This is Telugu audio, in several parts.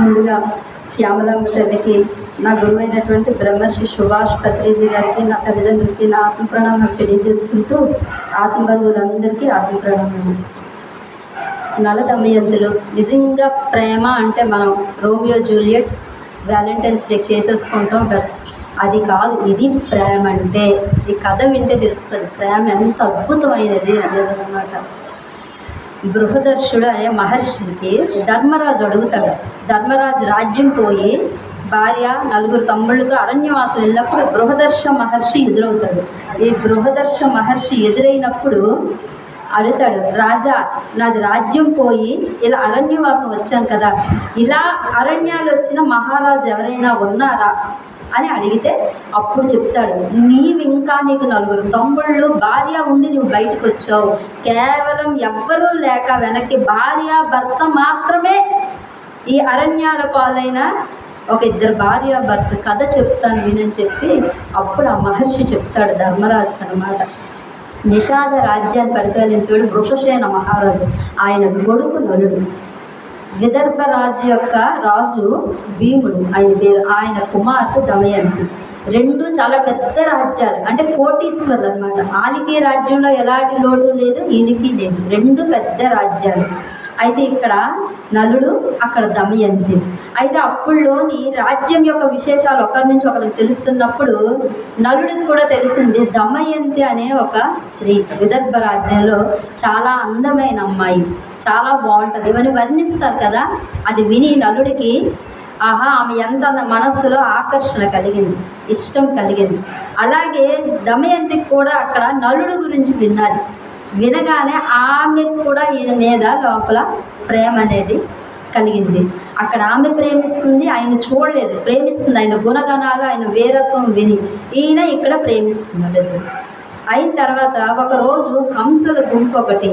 ముందుగా శ్యామలమ్మ తల్లికి, నా గురువైనటువంటి బ్రహ్మర్షి సుభాష్ పత్రిజీ గారికి, నా తల్లిదండ్రులకి నా ఆత్మ ప్రణామాలు తెలియజేసుకుంటూ, ఆత్మబంధువులందరికీ ఆత్మ ప్రణామాలు. నల దమయంతులు నిజంగా ప్రేమ అంటే మనం రోమియో జూలియట్ వ్యాలంటైన్స్ డే చేసేసుకుంటాం, అది కాదు. ఇది ప్రేమ అంటే ఈ కథ వింటే తెలుస్తుంది ప్రేమ ఎంత అద్భుతమైనది అన్నమాట. బృహదర్శుడు అనే మహర్షికి ధర్మరాజు అడుగుతాడు. ధర్మరాజు రాజ్యం పోయి భార్య 4 తమ్ముళ్ళతో అరణ్యవాసం వెళ్ళినప్పుడు బృహదర్శ మహర్షి ఎదురవుతాడు. ఈ బృహదర్శ మహర్షి ఎదురైనప్పుడు అడుగుతాడు, రాజా నాది రాజ్యం పోయి ఇలా అరణ్యవాసం వచ్చాను కదా, ఇలా అరణ్యాలు వచ్చిన మహారాజు ఎవరైనా ఉన్నారా అని అడిగితే అప్పుడు చెప్తాడు, నీవింకా నీకు 4 తమ్ముళ్ళు భార్య ఉండి నువ్వు బయటకు వచ్చావు, కేవలం ఎవ్వరూ లేక వెనక్కి భార్య భర్త మాత్రమే ఈ అరణ్యాల పాలైన ఒక 2 భార్య భర్త కథ చెప్తాను వినని చెప్పి అప్పుడు ఆ మహర్షి చెప్తాడు ధర్మరాజు అన్నమాట. నిషాద రాజ్యాన్ని పరిపాలించేవాడు వృషసేన మహారాజు, ఆయన కొడుకు నలుడు. విదర్భ రాజు యొక్క రాజు భీముడు ఆయన పేరు, ఆయన కుమార్తె దమయంతి. 2 చాలా పెద్ద రాజ్యాలు, అంటే కోటీశ్వరులు అనమాట. ఆలికి రాజ్యంలో ఎలాంటి లోటు లేదు, ఈయనకి లేదు, 2 పెద్ద రాజ్యాలు. అయితే ఇక్కడ నలుడు, అక్కడ దమయంతి. అయితే అప్పుడులోని రాజ్యం యొక్క విశేషాలు ఒకరి నుంచి ఒకరికి తెలుస్తున్నప్పుడు నలుడికి కూడా తెలిసింది, దమయంతి అనే ఒక స్త్రీ విదర్భ రాజ్యంలో చాలా అందమైన అమ్మాయి, చాలా బాగుంటుంది, ఇవన్నీ వర్ణిస్తారు కదా. అది విని నలుడికి ఆహా ఆమె ఎంత మనస్సులో ఆకర్షణ కలిగింది, ఇష్టం కలిగింది. అలాగే దమయంతికి కూడా అక్కడ నలుడు గురించి విన్నది. వినగానే ఆమెకు కూడా ఈయన మీద లోపల ప్రేమ అనేది కలిగింది. అక్కడ ఆమె ప్రేమిస్తుంది, ఆయన చూడలేదు, ప్రేమిస్తుంది. ఆయన గుణగణాలు, ఆయన వీరత్వం విని ఈయన ఇక్కడ ప్రేమిస్తున్నాడు. అయిన తర్వాత ఒకరోజు హంసల గుంపు ఒకటి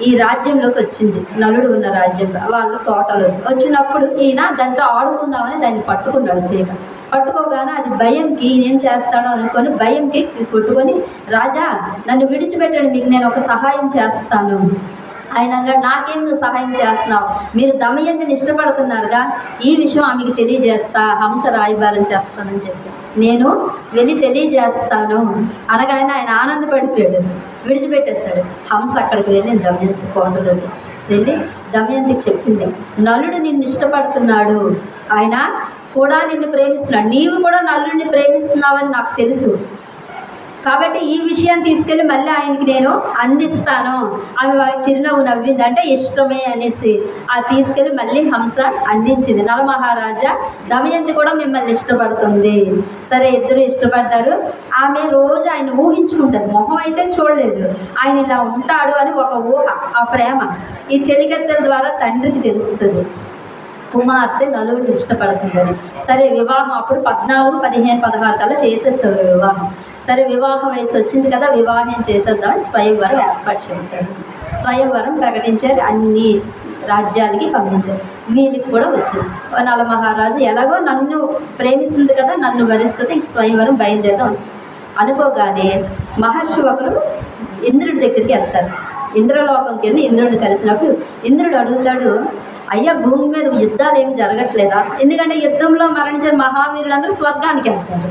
ఈ రాజ్యంలోకి వచ్చింది, నలుడు ఉన్న రాజ్యంలో వాళ్ళ తోటలో వచ్చినప్పుడు ఈయన దాంతో ఆడుకుందామని దాన్ని పట్టుకున్నాడు. తీగ పట్టుకోగానే అది భయంకి ఏం చేస్తాడో అనుకొని భయంకి కొట్టుకొని, రాజా నన్ను విడిచిపెట్టండి, మీకు నేను ఒక సహాయం చేస్తాను. ఆయన అన్నాడు, నాకేం నువ్వు సహాయం చేస్తున్నావు, మీరు దమయంతిని ఇష్టపడుతున్నారుగా, ఈ విషయం ఆమెకి తెలియజేస్తా, హంస రాయబారం చేస్తానని చెప్పి నేను వెళ్ళి తెలియజేస్తాను అనగానే ఆయన ఆనందపడిపోయాడు, విడిచిపెట్టేస్తాడు. హంస అక్కడికి వెళ్ళి దమయంతి కోటలోకి వెళ్ళి దమయంతికి చెప్పింది, నలుడు నిన్ను ఇష్టపడుతున్నాడు, ఆయన కూడా నిన్ను ప్రేమిస్తున్నాడు, నీవు కూడా నలుడిని ప్రేమిస్తున్నావని నాకు తెలుసు, కాబట్టి ఈ విషయాన్ని తీసుకెళ్ళి మళ్ళీ ఆయనకి నేను అందిస్తాను. ఆమె చిరునవ్వు నవ్వింది, అంటే ఇష్టమే అనేసి ఆ తీసుకెళ్ళి మళ్ళీ హంస అందించింది. నలమహారాజా దమయంతి కూడా మిమ్మల్ని ఇష్టపడుతుంది. సరే ఇద్దరు ఇష్టపడ్డారు. ఆమె రోజు ఆయన ఊహించుకుంటుంది, మొహం అయితే చూడలేదు, ఆయన ఇలా ఉంటాడు అని ఒక ఊహ, ఆ ప్రేమ ఈ చెలికత్తెల ద్వారా తండ్రికి తెలుస్తుంది, కుమార్తె నలుగురిని ఇష్టపడుతుందని. సరే వివాహం అప్పుడు 14, 15, 16 కల్లా చేసేస్తారు వివాహం. సరే వివాహ వయసు వచ్చింది కదా, వివాహం చేసేద్దామని స్వయంవరం ఏర్పాటు చేశారు. స్వయంవరం ప్రకటించారు, అన్ని రాజ్యాలకి పంపించారు, వీళ్ళకి కూడా వచ్చింది. నలమహారాజు ఎలాగో నన్ను ప్రేమిస్తుంది కదా, నన్ను వరిస్తుంది, స్వయంవరం బయలుదేరదాం అనుకోగానే మహర్షి ఒకరు ఇంద్రుడి దగ్గరికి వెళ్తారు. ఇంద్రలోకంకి వెళ్ళి ఇంద్రుడిని కలిసినప్పుడు ఇంద్రుడు అడుగుతాడు, అయ్యా భూమి మీద యుద్ధాలు ఏం జరగట్లేదా, ఎందుకంటే యుద్ధంలో మరణించిన మహావీరులందరూ స్వర్గానికి వెళ్తారు,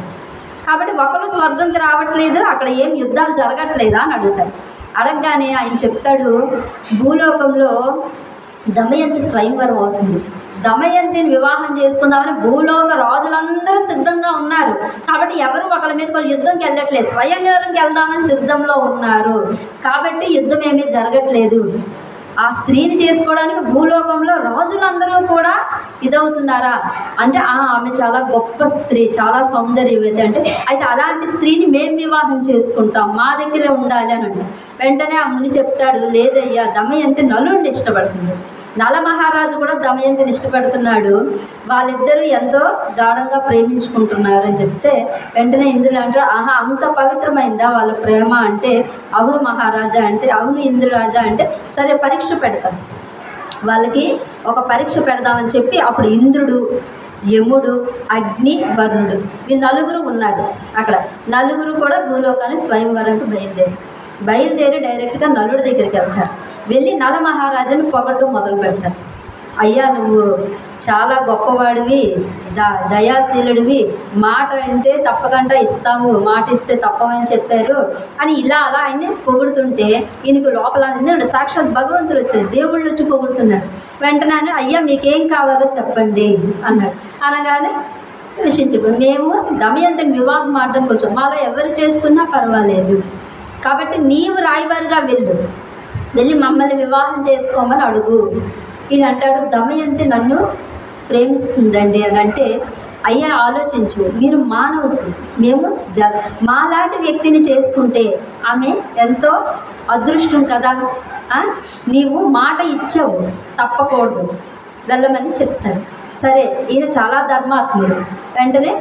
కాబట్టి ఒకరు స్వర్గంకి రావట్లేదు, అక్కడ ఏం యుద్ధాలు జరగట్లేదా అని అడుగుతాడు. అడగగానే ఆయన చెప్తాడు, భూలోకంలో దమయంతి స్వయంవరం అవుతుంది, దమయంతిని వివాహం చేసుకుందామని భూలోక రాజులందరూ సిద్ధంగా ఉన్నారు, కాబట్టి ఎవరు ఒకరి మీద కొన్ని యుద్ధంకి వెళ్ళట్లేదు, స్వయంవరంకి వెళ్దామని సిద్ధంలో ఉన్నారు, కాబట్టి యుద్ధం ఏమీ జరగట్లేదు ఆ స్త్రీని చేసుకోవడానికి భూలోకంలో రాజులందరూ కూడా ఇదవుతున్నారా అంటే ఆమె చాలా గొప్ప స్త్రీ, చాలా సౌందర్యవతి అంటే అయితే అలాంటి స్త్రీని మేము వివాహం చేసుకుంటాం, మా దగ్గరే ఉండాలి అని అంటే వెంటనే ఆ ముని చెప్తాడు, లేదయ్యా దమయంతి నలుడిని ఇష్టపడుతుంది, నల మహారాజు కూడా దమయంతిని ఇష్టపడుతున్నాడు, వాళ్ళిద్దరూ ఎంతో గాఢంగా ప్రేమించుకుంటున్నారు అని చెప్తే వెంటనే ఇంద్రుడు అంటారు, ఆహా అంత పవిత్రమైందా వాళ్ళ ప్రేమ అంటే అవును మహారాజా అంటే అవును ఇంద్రరాజా అంటే సరే పరీక్ష పెడతాం, వాళ్ళకి ఒక పరీక్ష పెడదామని చెప్పి అప్పుడు ఇంద్రుడు, యముడు, అగ్ని, వరుణుడు ఈ నలుగురు ఉన్నారు అక్కడ. నలుగురు కూడా భూలోకాన్ని స్వయంవరానికి బయలుదేరి డైరెక్ట్గా నలుడి దగ్గరికి వెళ్తారు. వెళ్ళి నల మహారాజుని పొగట్టు మొదలు పెడతారు. అయ్యా నువ్వు చాలా గొప్పవాడివి, దయాశీలుడివి, మాట అంటే తప్పకుండా ఇస్తాము, మాట ఇస్తే తప్పమని చెప్పారు అని ఇలా అలా ఆయన్ని పొగుడుతుంటే ఈయనకు లోపల ఎందుకంటే సాక్షాత్ భగవంతుడు వచ్చారు, దేవుళ్ళు వచ్చి పొగుడుతున్నారు. వెంటనే అయ్యా మీకేం కావాలో చెప్పండి అన్నాడు. అనగానే విషయించిపోయి మేము దమయంతిని వివాహం ఆడడానికి వచ్చాం, మాలో ఎవరు చేసుకున్నా పర్వాలేదు, కాబట్టి నీవు రాయబారిగా వెళ్ళి మమ్మల్ని వివాహం చేసుకోమని అడుగు. ఈయన అంటాడు, దమయంతి నన్ను ప్రేమిస్తుందండి అని అంటే అయ్యా ఆలోచించు, మీరు మానవులు, మేము మాలాంటి వ్యక్తిని చేసుకుంటే ఆమె ఎంతో అదృష్టం కదా, నీవు మాట ఇచ్చావు తప్పకూడదు వెళ్ళమని చెప్తారు. సరే ఈయన చాలా ధర్మాత్ముడు, వెంటనే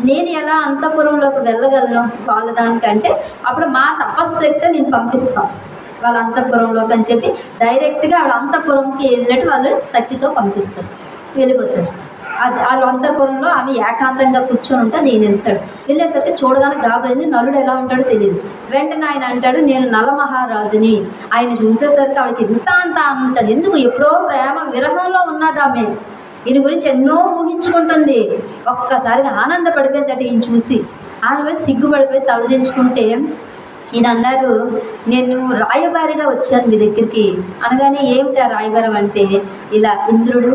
నేను ఎలా అంతఃపురంలోకి వెళ్ళగలను వాళ్ళ దానికంటే అప్పుడు మా తపశ్శక్తి నేను పంపిస్తాను వాళ్ళ అంతఃపురంలోకి అని చెప్పి డైరెక్ట్గా వాళ్ళ అంతఃపురంకి వెళ్ళినట్టు వాళ్ళు శక్తితో పంపిస్తారు, వెళ్ళిపోతారు. అది వాళ్ళ అంతఃపురంలో ఆమె ఏకాంతంగా కూర్చొని ఉంటే ఈయన వెళ్తాడు. వెళ్ళేసరికి చూడగానే గాబరైంది, నలుడు ఎలా ఉంటాడో తెలియదు. వెంటనే ఆయన అంటాడు, నేను నల మహారాజుని. ఆయన చూసేసరికి ఆవిడకి ఇంత అంత అంటది, ఎందుకు ఎప్పుడో ప్రేమ విరహంలో ఉన్నది ఆమె, ఈయన గురించి ఎన్నో ఊహించుకుంటుంది. ఒక్కసారిగా ఆనందపడిపోయిందట ఈయన చూసి, ఆమె సిగ్గుపడిపోయి తలదించుకుంటే ఈయన అన్నారు, నేను రాయబారిగా వచ్చాను మీ దగ్గరికి. అనగానే ఏమిటా రాయబారం అంటే ఇలా ఇంద్రుడు,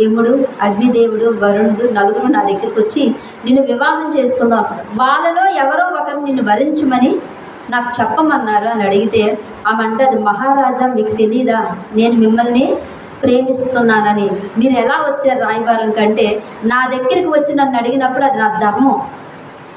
యముడు, అగ్నిదేవుడు, వరుణుడు నలుగురు నా దగ్గరికి వచ్చి నిన్ను వివాహం చేసుకుందాం అనుకున్నాను, వాళ్ళలో ఎవరో ఒకరు నిన్ను వరించమని నాకు చెప్పమన్నారు అని అడిగితే ఆమె అంటే అది మహారాజా మీకు తెలీదా, నేను మిమ్మల్ని ప్రేమిస్తున్నానని. మీరు ఎలా వచ్చారు రాయబారం కంటే నా దగ్గరికి వచ్చి నన్ను అడిగినప్పుడు అది నా ధర్మం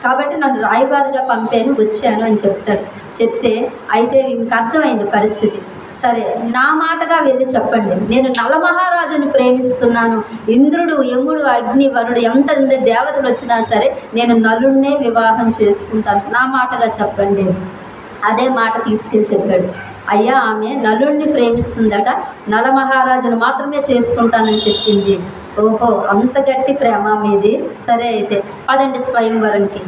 కాబట్టి నన్ను రాయబారిగా పంపాను వచ్చాను అని చెప్తాడు. చెప్తే అయితే మీకు అర్థమైంది పరిస్థితి, సరే నా మాటగా వెళ్ళి చెప్పండి, నేను నల మహారాజుని ప్రేమిస్తున్నాను, ఇంద్రుడు, యముడు, అగ్ని, వరుడు ఎంత దేవతలు వచ్చినా సరే నేను నలుడినే వివాహం చేసుకుంటాను, నా మాటగా చెప్పండి. అదే మాట తీసుకెళ్ళి చెప్పాడు. అయ్యా ఆమె నలుడిని ప్రేమిస్తుందట, నల మహారాజును మాత్రమే చేసుకుంటానని చెప్పింది. ఓహో అంత గట్టి ప్రేమ మీది, సరే అయితే పదండి స్వయంవరంకి.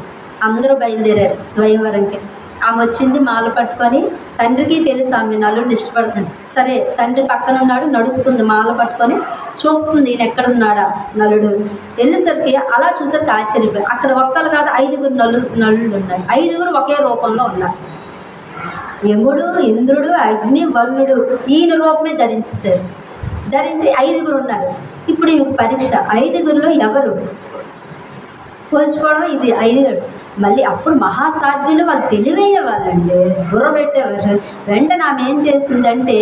అందరూ బయలుదేరారు స్వయంవరంకి. ఆమె వచ్చింది మాల పట్టుకొని, తండ్రికి తెలుసు ఆమె నలుడిని ఇష్టపడుతుంది. సరే తండ్రి పక్కన ఉన్నాడు, నడుస్తుంది మాల పట్టుకొని చూస్తుంది ఈయన ఎక్కడున్నాడా నలుడు. వెళ్ళేసరికి అలా చూసరికి ఆశ్చర్యపోయి అక్కడ ఒక్కరు కాదు 5 నలుళ్ళు ఉన్నాయి, 5 ఒకే రూపంలో ఉన్నారు. యముడు, ఇంద్రుడు, అగ్ని, వరుణుడు ఈయన రూపమే ధరించారు. ధరించి 5 ఉన్నారు. ఇప్పుడు ఈ పరీక్ష 5లో ఎవరు పోల్చుకోవడం, ఇది 5. మళ్ళీ అప్పుడు మహాసాధ్యులు వాళ్ళు తెలివైన వాళ్ళండి, బుర్ర పెట్టేవారు. వెంటనే ఆమె ఏం చేసిందంటే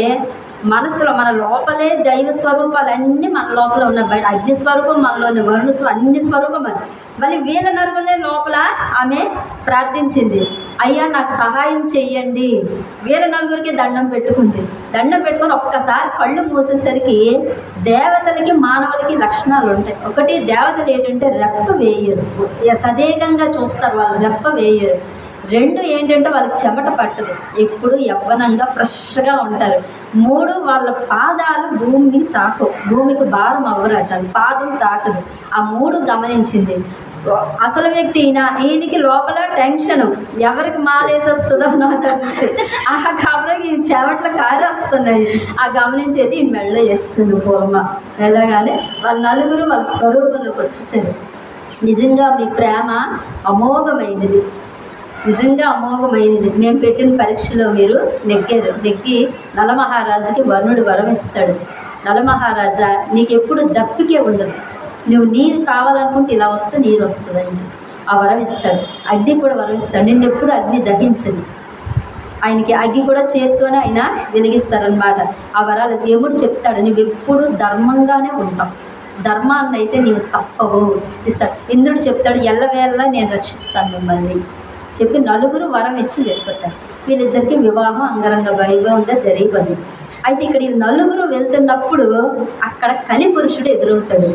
మనసులో మన లోపలే దైవ స్వరూపాలన్నీ మన లోపల ఉన్నాయి, బయట అగ్ని స్వరూపం మనలోని, వరుణ అన్ని స్వరూపం. మళ్ళీ వీళ్ళ నలుగురే లోపల ఆమె ప్రార్థించింది, అయ్యా నాకు సహాయం చెయ్యండి. వీళ్ళ నలుగురికి దండం పెట్టుకుంది. దండం పెట్టుకొని ఒక్కసారి కళ్ళు మూసేసరికి దేవతలకి మానవులకి లక్షణాలు ఉంటాయి. ఒకటి దేవతలు ఏంటంటే రెప్ప వేయరు, తదేకంగా చూస్తారు వాళ్ళు, రెప్ప వేయరు. 2 ఏంటంటే వాళ్ళకి చెమట పట్టదు, ఎప్పుడు యవ్వనంగా ఫ్రెష్గా ఉంటారు. 3 వాళ్ళ పాదాలు భూమికి తాకు, భూమికి భారం అవ్వరట, పాదం తాకదు. ఆ 3 గమనించింది. అసలు వ్యక్తి ఈయనకి లోపల టెన్షన్, ఎవరికి మాలేసేస్తుందో నాకు కాబట్టి ఈ చెమట్లు కారేస్తున్నాయి. ఆ గమనించేది ఈయన మెళ్ళ వేస్తుంది పూర్మ. వెళ్ళగానే వాళ్ళ నలుగురు వాళ్ళ స్వరూపంలోకి వచ్చేసారు. నిజంగా మీ ప్రేమ అమోఘమైనది, నిజంగా అమోఘమైనది. మేము పెట్టిన పరీక్షలో మీరు నెగ్గారు. నెగ్గి నలమహారాజుకి వరుణుడు వరం ఇస్తాడు. నలమహారాజా నీకు ఎప్పుడు దప్పికే ఉండదు, నువ్వు నీరు కావాలనుకుంటే ఇలా వస్తే నీరు వస్తుంది అని ఆ వరం ఇస్తాడు. అగ్ని కూడా వరం ఇస్తాడు, నిన్నెప్పుడు అగ్ని దహించదు. ఆయనకి అగ్గి కూడా చేత్తోనే ఆయన వెలిగిస్తారనమాట. ఆ వరాలు దేవుడు చెప్తాడు, నువ్వు ఎప్పుడు ధర్మంగానే ఉంటావు, ధర్మాన్ని అయితే నీవు తప్పవు ఇస్తాడు. ఇంద్రుడు చెప్తాడు, ఎల్లవేళ నేను రక్షిస్తాను మిమ్మల్ని చెప్పి నలుగురు వరం ఇచ్చి వెళ్ళిపోతారు. వీళ్ళిద్దరికీ వివాహం అంగరంగ వైభవంగా జరిగిపోయింది. అయితే ఇక్కడ ఈ నలుగురు వెళ్తున్నప్పుడు అక్కడ కలి పురుషుడు ఎదురవుతాడు.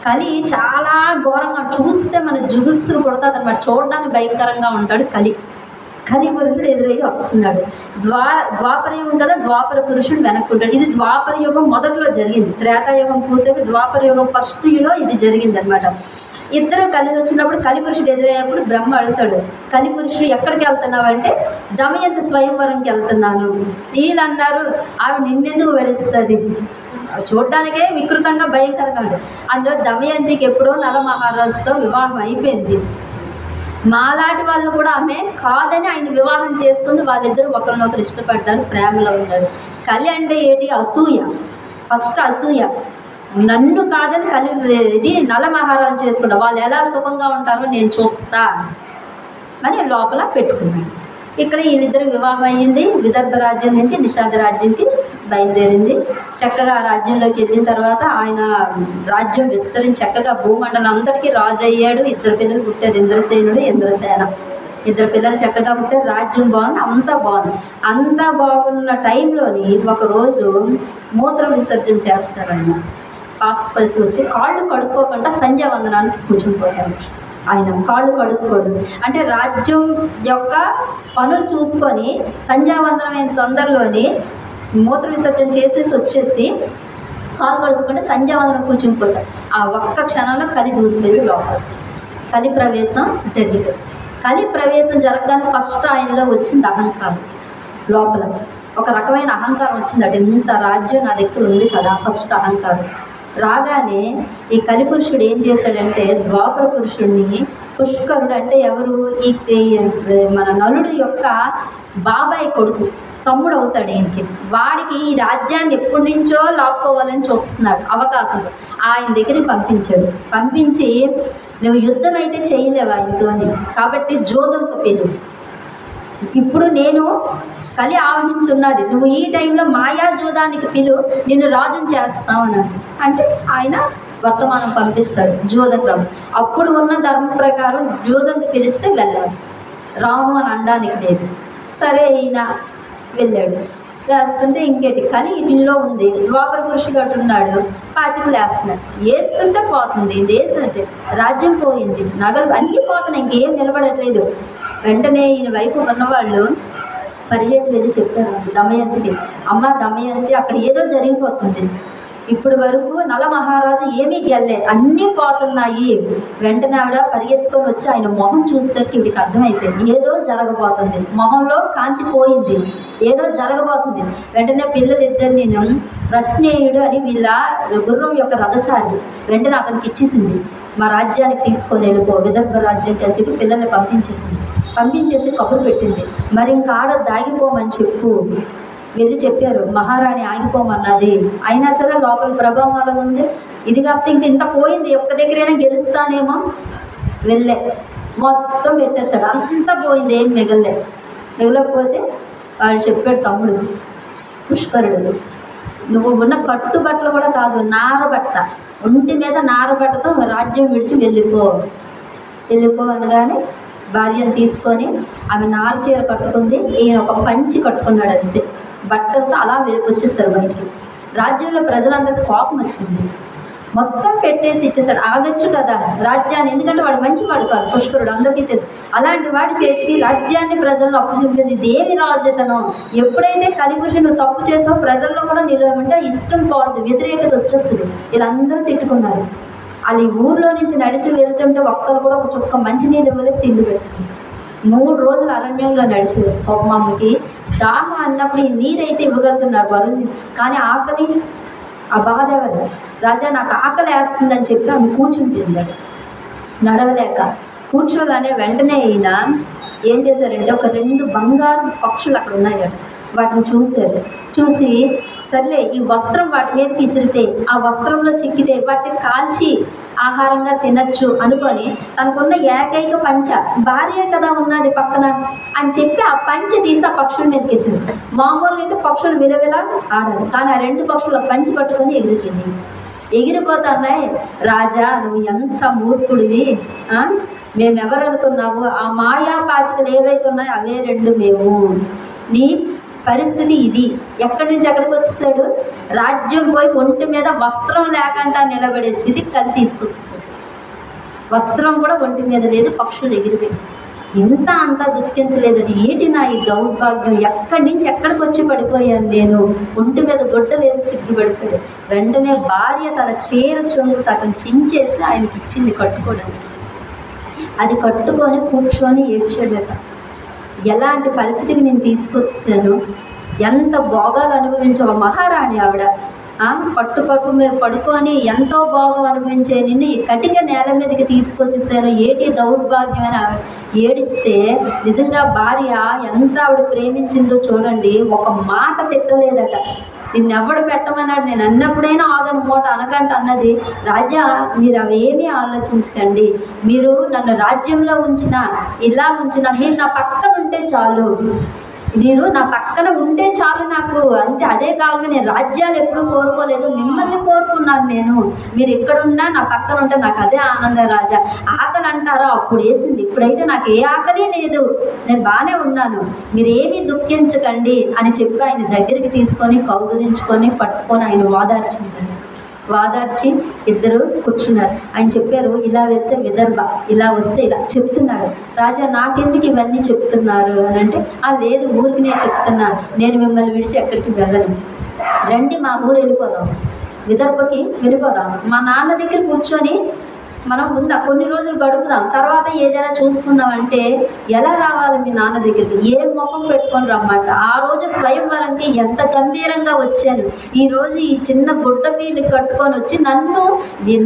కలి చాలా ఘోరంగా, చూస్తే మన జుగుప్సు కొడుతుంది అనమాట, చూడడానికి భయంకరంగా ఉంటాడు కలి. కలి పురుషుడు ఎదురయ్యి వస్తున్నాడు. ద్వాపర యుగం కదా, ద్వాపర పురుషుడు వెనక్కుంటాడు. ఇది ద్వాపర యుగం మొదట్లో జరిగింది, త్రేతాయుగం పూర్తయి ద్వాపర యుగం ఫస్ట్లో ఇది జరిగింది అనమాట. ఇద్దరు కలిసి వచ్చినప్పుడు కలి పురుషుడు ఎదురైనప్పుడు బ్రహ్మ అడుగుతాడు, కలి పురుషుడు ఎక్కడికి వెళ్తున్నావు అంటే, దమయంతి స్వయంవరంకి వెళ్తున్నాను. వీళ్ళు అన్నారు, ఆవిడ నిన్నెందుకు వరిస్తుంది, చూడడానికే వికృతంగా భయంకరంగా ఉంటుంది. అందులో దమయంతికి ఎప్పుడో నల మహారాజుతో వివాహం అయిపోయింది. మాలాంటి వాళ్ళు కూడా ఆమె కాదని ఆయన వివాహం చేసుకుని వాళ్ళిద్దరూ ఒకరినొకరు ఇష్టపడ్డారు, ప్రేమలో ఉన్నారు. కలి అంటే ఏంటి, అసూయ. ఫస్ట్ అసూయ, నన్ను కాదని ఇది నల మహారాజు చేసుకుంటా, వాళ్ళు ఎలా సుఖంగా ఉంటారో నేను చూస్తా అని లోపల పెట్టుకున్నాడు. ఇక్కడ వీళ్ళిద్దరు వివాహం అయ్యింది. విదర్భ రాజ్యం నుంచి నిషాద రాజ్యంకి బయలుదేరింది. చక్కగా ఆ రాజ్యంలోకి వెళ్ళిన తర్వాత ఆయన రాజ్యం విస్తరించి చక్కగా భూమండలం అంతటికీ రాజు అయ్యాడు. ఇద్దరు పిల్లలు పుట్టారు, ఇంద్రసేనుడు ఇంద్రసేన. ఇద్దరు పిల్లలు చక్కగా పుట్టారు. రాజ్యం బాగుంది, అంతా బాగుంది. అంతా బాగున్న టైంలోని ఒకరోజు మూత్ర విసర్జన చేస్తారన్న పాస్పల్సి వచ్చి కాళ్ళు కడుక్కోకుండా సంధ్యావందనానికి కూర్చునిపోయారు. ఆయన కాళ్ళు కడుక్కోడు అంటే రాజ్యం యొక్క పనులు చూసుకొని సంధ్యావందనమైన తొందరలోని మూత్ర విసర్జన చేసేసి వచ్చేసి కాళ్ళు కడుక్కుంటే సంధ్యావందనం కూర్చునిపోతారు. ఆ ఒక్క క్షణంలో కలి దూరిపోయి లోపల కలి ప్రవేశం జరిగిపోయింది. కలి ప్రవేశం జరగగానే ఫస్ట్ ఆయనలో వచ్చింది అహంకారం. లోపల ఒక రకమైన అహంకారం వచ్చింది. అంటే ఇంత రాజ్యం నా దగ్గర ఉంది కదా, ఫస్ట్ అహంకారం రాగానే ఈ కలిపురుషుడు ఏం చేశాడంటే, ద్వాపర పురుషుడిని, పుష్కరుడు అంటే ఎవరు, ఈ మన నలుడు యొక్క బాబాయ్ కొడుకు, తమ్ముడు అవుతాడు ఈయనకి. వాడికి ఈ రాజ్యాన్ని ఎప్పటి నుంచో లాక్కోవాలని చూస్తున్నాడు అవకాశం. ఆయన దగ్గరికి పంపించాడు. పంపించి, నువ్వు యుద్ధం అయితే చేయలేవు ఆయనతోని, కాబట్టి జోదంకు పిలువు, ఇప్పుడు నేను కలి ఆవహించున్నది, నువ్వు ఈ టైంలో మాయా జోదానికి పిలువు, నిన్ను రాజుని చేస్తావు అన్నాడు. అంటే ఆయన వర్తమానం పంపిస్తాడు జోదకురావు. అప్పుడు ఉన్న ధర్మ ప్రకారం జోదంకి పిలిస్తే వెళ్ళాలి, రాను అని అనడానికి లేదు. సరే ఈయన వెళ్ళాడు. వేస్తుంటే ఇంకేటి కలి ఇంట్లో ఉంది. ద్వాపర పురుషుడు అంటున్నాడు, పాచికలు వేస్తున్నాడు. వేస్తుంటే పోతుంది, వేసినట్టే రాజ్యం పోయింది, నగలు అన్నీ పోతున్నాయి, ఇంకేం నిలబడట్లేదు. వెంటనే ఈయన వైపు ఉన్నవాళ్ళు పరిగెత్తి వెళ్ళి చెప్పారు దమయంతికి, అమ్మ దమయంతి, అక్కడ ఏదో జరిగిపోతుంది, ఇప్పుడు వరకు నల మహారాజు ఏమీ గెల్లే, అన్నీ పోతున్నాయి. వెంటనే ఆవిడ పరిగెత్తుకొని వచ్చి ఆయన మొహం చూసేసరికి వీడికి అర్థమైపోయింది, ఏదో జరగబోతుంది, మొహంలో కాంతి పోయింది, ఏదో జరగబోతుంది. వెంటనే పిల్లలిద్దరు, నేను ప్రశ్నేయుడు అని వీళ్ళ గుర్రం యొక్క రథసారి, వెంటనే అతనికి ఇచ్చేసింది, మా రాజ్యానికి తీసుకొని వెళ్ళిపో, విదర్భ రాజ్యానికి అని చెప్పి పిల్లల్ని పంపించేసింది. పంపించేసి కబురు పెట్టింది, మరి ఇంకా ఆడ దాగిపోమని చెప్పు. వెళ్ళి చెప్పారు, మహారాణి ఆగిపోమన్నది, అయినా సరే లోపల ప్రభావం అలా ఉంది. ఇది కాకపోతే ఇంత పోయింది, ఒక్క దగ్గరైనా గెలుస్తానేమో. వెళ్ళే మొత్తం పెట్టేశాడు, అంతా పోయింది, ఏం మిగలకపోతే వాడు చెప్పాడు తమ్ముడు పుష్కరుడు, నువ్వు ఉన్న కట్టుబట్టలు కూడా కాదు, నారబట్ట, ఒంటి మీద నారబట్టతో రాజ్యం విడిచి వెళ్ళిపో అనగానే భార్యను తీసుకొని ఆమె నారు చీర కట్టుకుంది, ఈయన ఒక పంచి కట్టుకున్నాడు. అంతే, బట్టలతో అలా వచ్చేస్తారు బయటికి. రాజ్యంలో ప్రజలందరికీ కోపం వచ్చింది, మొత్తం పెట్టేసి ఇచ్చేసాడు. ఆగచ్చు కదా రాజ్యాన్ని, ఎందుకంటే వాడు మంచివాడు కాదు పుష్కరుడు, అందరికీ తెలుసు. అలాంటి వాడి చేతికి రాజ్యాన్ని ప్రజలను అప్పు చూపించేది దేవి రాజతనం. ఎప్పుడైతే కలిపురుషుడు నువ్వు తప్పు చేసావు, ప్రజల్లో కూడా నిలవమంటే ఇష్టం పోవద్దు, వ్యతిరేకత వచ్చేస్తుంది. వీళ్ళందరూ తిట్టుకున్నారు. వాళ్ళు ఈ ఊర్లో నుంచి నడిచి వెళ్తుంటే ఒక్కరు కూడా ఒక చుక్క మంచినీళ్ళు ఇవ్వలేదు, తిండి పెట్టింది. 3 రోజులు అరణ్యంలో నడిచేది. పాపమ్మకి దాహం అన్నప్పుడు ఈ నీరైతే ఇవ్వగలుగుతున్నారు వరుణ్, కానీ ఆకలి, ఆ బాధ ఎవరు, రాజా నాకు ఆకలి వేస్తుందని చెప్పి ఆమె కూర్చుంటుందట, నడవలేక. కూర్చోగానే వెంటనే ఈయన ఏం చేశారంటే, ఒక 2 బంగారు పక్షులు అక్కడ ఉన్నాయట, వాటిని చూశారు. చూసి సర్లే ఈ వస్త్రం వాటి మీదకి విసిరితే ఆ వస్త్రంలో చిక్కితే వాటిని కాల్చి ఆహారంగా తినచ్చు అనుకొని తనకున్న ఏకైక పంచ భార్య కదా ఉన్నది పక్కన అని చెప్పి ఆ పంచ తీసి ఆ పక్షుల మీదకి వేసింది. మామూలుగా అయితే పక్షులు విలవిలా ఆడదు, కానీ ఆ 2 పక్షులు పంచి పట్టుకొని ఎగిరిపోయింది. ఎగిరిపోతున్నాయి. రాజా నువ్వు ఎంత మూర్ఖుడివి, మేమెవరు అనుకున్నావు? ఆ మాయా పాచికలు ఏవైతే ఉన్నాయో అవే 2 మేము. నీ పరిస్థితి ఇది. ఎక్కడి నుంచి ఎక్కడికి వచ్చేసాడు? రాజ్యం పోయి ఒంటి మీద వస్త్రం లేకుండా నిలబడే స్థితికి కలి తీసుకొచ్చేసాడు. వస్త్రం కూడా ఒంటి మీద లేదు, పక్షులు ఎగిరిపోయి. ఇంత అంతా దుఃఖించలేదని ఏంటి నా ఈ దౌర్భాగ్యం, ఎక్కడి నుంచి ఎక్కడికి వచ్చి పడిపోయాను నేను, ఒంటి మీద గుడ్డ లేదు, సిగ్గుపడిపోయాడు. వెంటనే భార్య తన చీర చొంగు సగం చించేసి ఆయనకి ఇచ్చింది కట్టుకోవడానికి. అది కట్టుకొని కూర్చొని ఏడ్చాడట. ఎలాంటి పరిస్థితికి నేను తీసుకొచ్చాను, ఎంత భోగాలు అనుభవించే మహారాణి ఆవిడ, పట్టుపరుపు మీద పడుకొని ఎంతో భోగం అనుభవించే నిన్ను ఈ కటిక నేల మీదకి తీసుకొచ్చేసాను, ఏటి దౌర్భాగ్యం అని ఆవిడ ఏడిస్తే నిజంగా భార్య ఎంత ఆవిడ ప్రేమించిందో చూడండి. ఒక మాట తిట్టలేదట. నిన్నెవ్వడు పెట్టమన్నాడు, నేను అన్నప్పుడైనా ఆగను మూట అనకంట అన్నది. రాజా మీరు అవేమీ ఆలోచించకండి, మీరు నన్ను రాజ్యంలో ఉంచినా ఇలా ఉంచినా మీరు నా పక్కన ఉంటే చాలు, మీరు నా పక్కన ఉంటే చాలు నాకు అంతే. అదే కావాలి, నేను రాజ్యాలు ఎప్పుడూ కోరుకోలేదు, మిమ్మల్ని కోరుకున్నాను నేను. మీరు ఎక్కడున్నా నా పక్కన ఉంటే నాకు అదే ఆనందం రాజా. ఆకలి అంటారా, అప్పుడు వేసింది, ఇప్పుడైతే నాకు ఏ ఆకలి లేదు, నేను బాగానే ఉన్నాను, మీరేమీ దుఃఖించకండి అని చెప్పి ఆయన దగ్గరికి తీసుకొని కౌగులించుకొని పట్టుకొని ఆయన వాదార్చి ఇద్దరు కూర్చున్నారు. ఆయన చెప్పారు, ఇలా వెళ్తే విదర్భ, ఇలా వస్తే ఇలా చెప్తున్నాడు. రాజా నాకెందుకు ఇవన్నీ చెప్తున్నారు అని అంటే, లేదు ఊరికి నేను చెప్తున్నాను, నేను మిమ్మల్ని విడిచి ఎక్కడికి వెళ్ళను, రండి మా ఊరు వెళ్ళిపోదాం, విదర్భకి వెళ్ళిపోదాం, మా నాన్న దగ్గర కూర్చొని మనం కొన్ని రోజులు గడుపుదాం, తర్వాత ఏదైనా చూసుకుందాం అంటే ఎలా రావాలి మీ నాన్న దగ్గరికి, ఏ ముఖం పెట్టుకొని రమ్మంట. ఆ రోజు స్వయంవరంకి ఎంత గంభీరంగా వచ్చాను, ఈరోజు ఈ చిన్న గుడ్డ వీలు కట్టుకొని వచ్చి నన్ను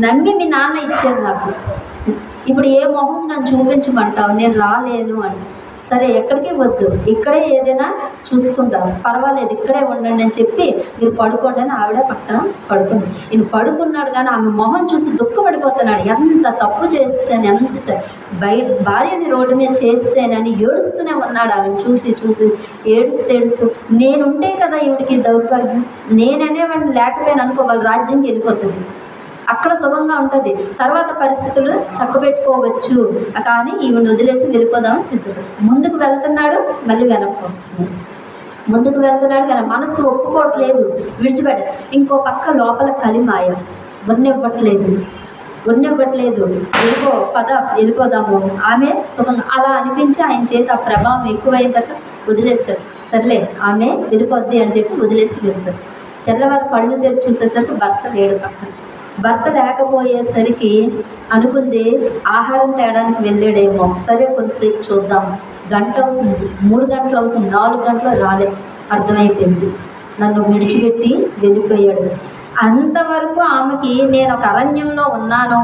నమ్మి మీ నాన్న ఇచ్చాడు నాకు, ఇప్పుడు ఏ మొహం నన్ను చూపించమంటావు, నేను రాలేను అని. సరే ఎక్కడికి వద్దు, ఇక్కడే ఏదైనా చూసుకుందాం, పర్వాలేదు ఇక్కడే ఉండండి అని చెప్పి మీరు పడుకోండి అని ఆవిడ పక్కన పడుకుంది. ఈయన పడుకున్నాడు కానీ ఆమె మొహం చూసి దుఃఖపడిపోతున్నాడు. ఎంత తప్పు చేస్తాను, ఎంత భార్యని రోడ్డు మీద చేస్తానని ఏడుస్తూనే ఉన్నాడు. ఆమెను చూసి ఏడుస్తూ నేనుంటే కదా ఈవిడికి దౌర్భాగ్యం, నేననేవాడిని లేకపోయాను అనుకో, వాళ్ళ రాజ్యంకి వెళ్ళిపోతుంది, అక్కడ సుఖంగా ఉంటుంది, తర్వాత పరిస్థితులు చక్కబెట్టుకోవచ్చు, కానీ ఈవిని వదిలేసి వెళ్ళిపోదామని సిద్ధుడు. ముందుకు వెళ్తున్నాడు, మళ్ళీ వెనక్కి వస్తున్నాడు, ముందుకు వెళ్తున్నాడు, మనసు ఒప్పుకోవట్లేదు, విడిచిపెట్ట. ఇంకో పక్క లోపల కలిమాయ ఉన్నివ్వట్లేదు, వెళ్ళిపోదాము, ఆమె సుఖంగా అలా అనిపించి ఆయన చేత ఆ ప్రభావం ఎక్కువైన తర్వాత వదిలేశాడు. సర్లే ఆమె వెళ్ళిపోద్ది అని చెప్పి వదిలేసి వెళ్తాడు. తెల్లవారు కళ్ళు తెరిచి చూసేసరికి భర్త లేడు పక్కన. భర్త లేకపోయేసరికి అనుకుంది ఆహారం తేడానికి వెళ్ళాడేమో, సరే కొంతసేపు చూద్దాం, గంట అవుతుంది, 3 గంటలు అవుతుంది, 4 గంటలు రాలేదు, అర్థమైపోయింది నన్ను విడిచిపెట్టి వెళ్ళిపోయాడు. అంతవరకు ఆమెకి నేను ఒక అరణ్యంలో ఉన్నాను,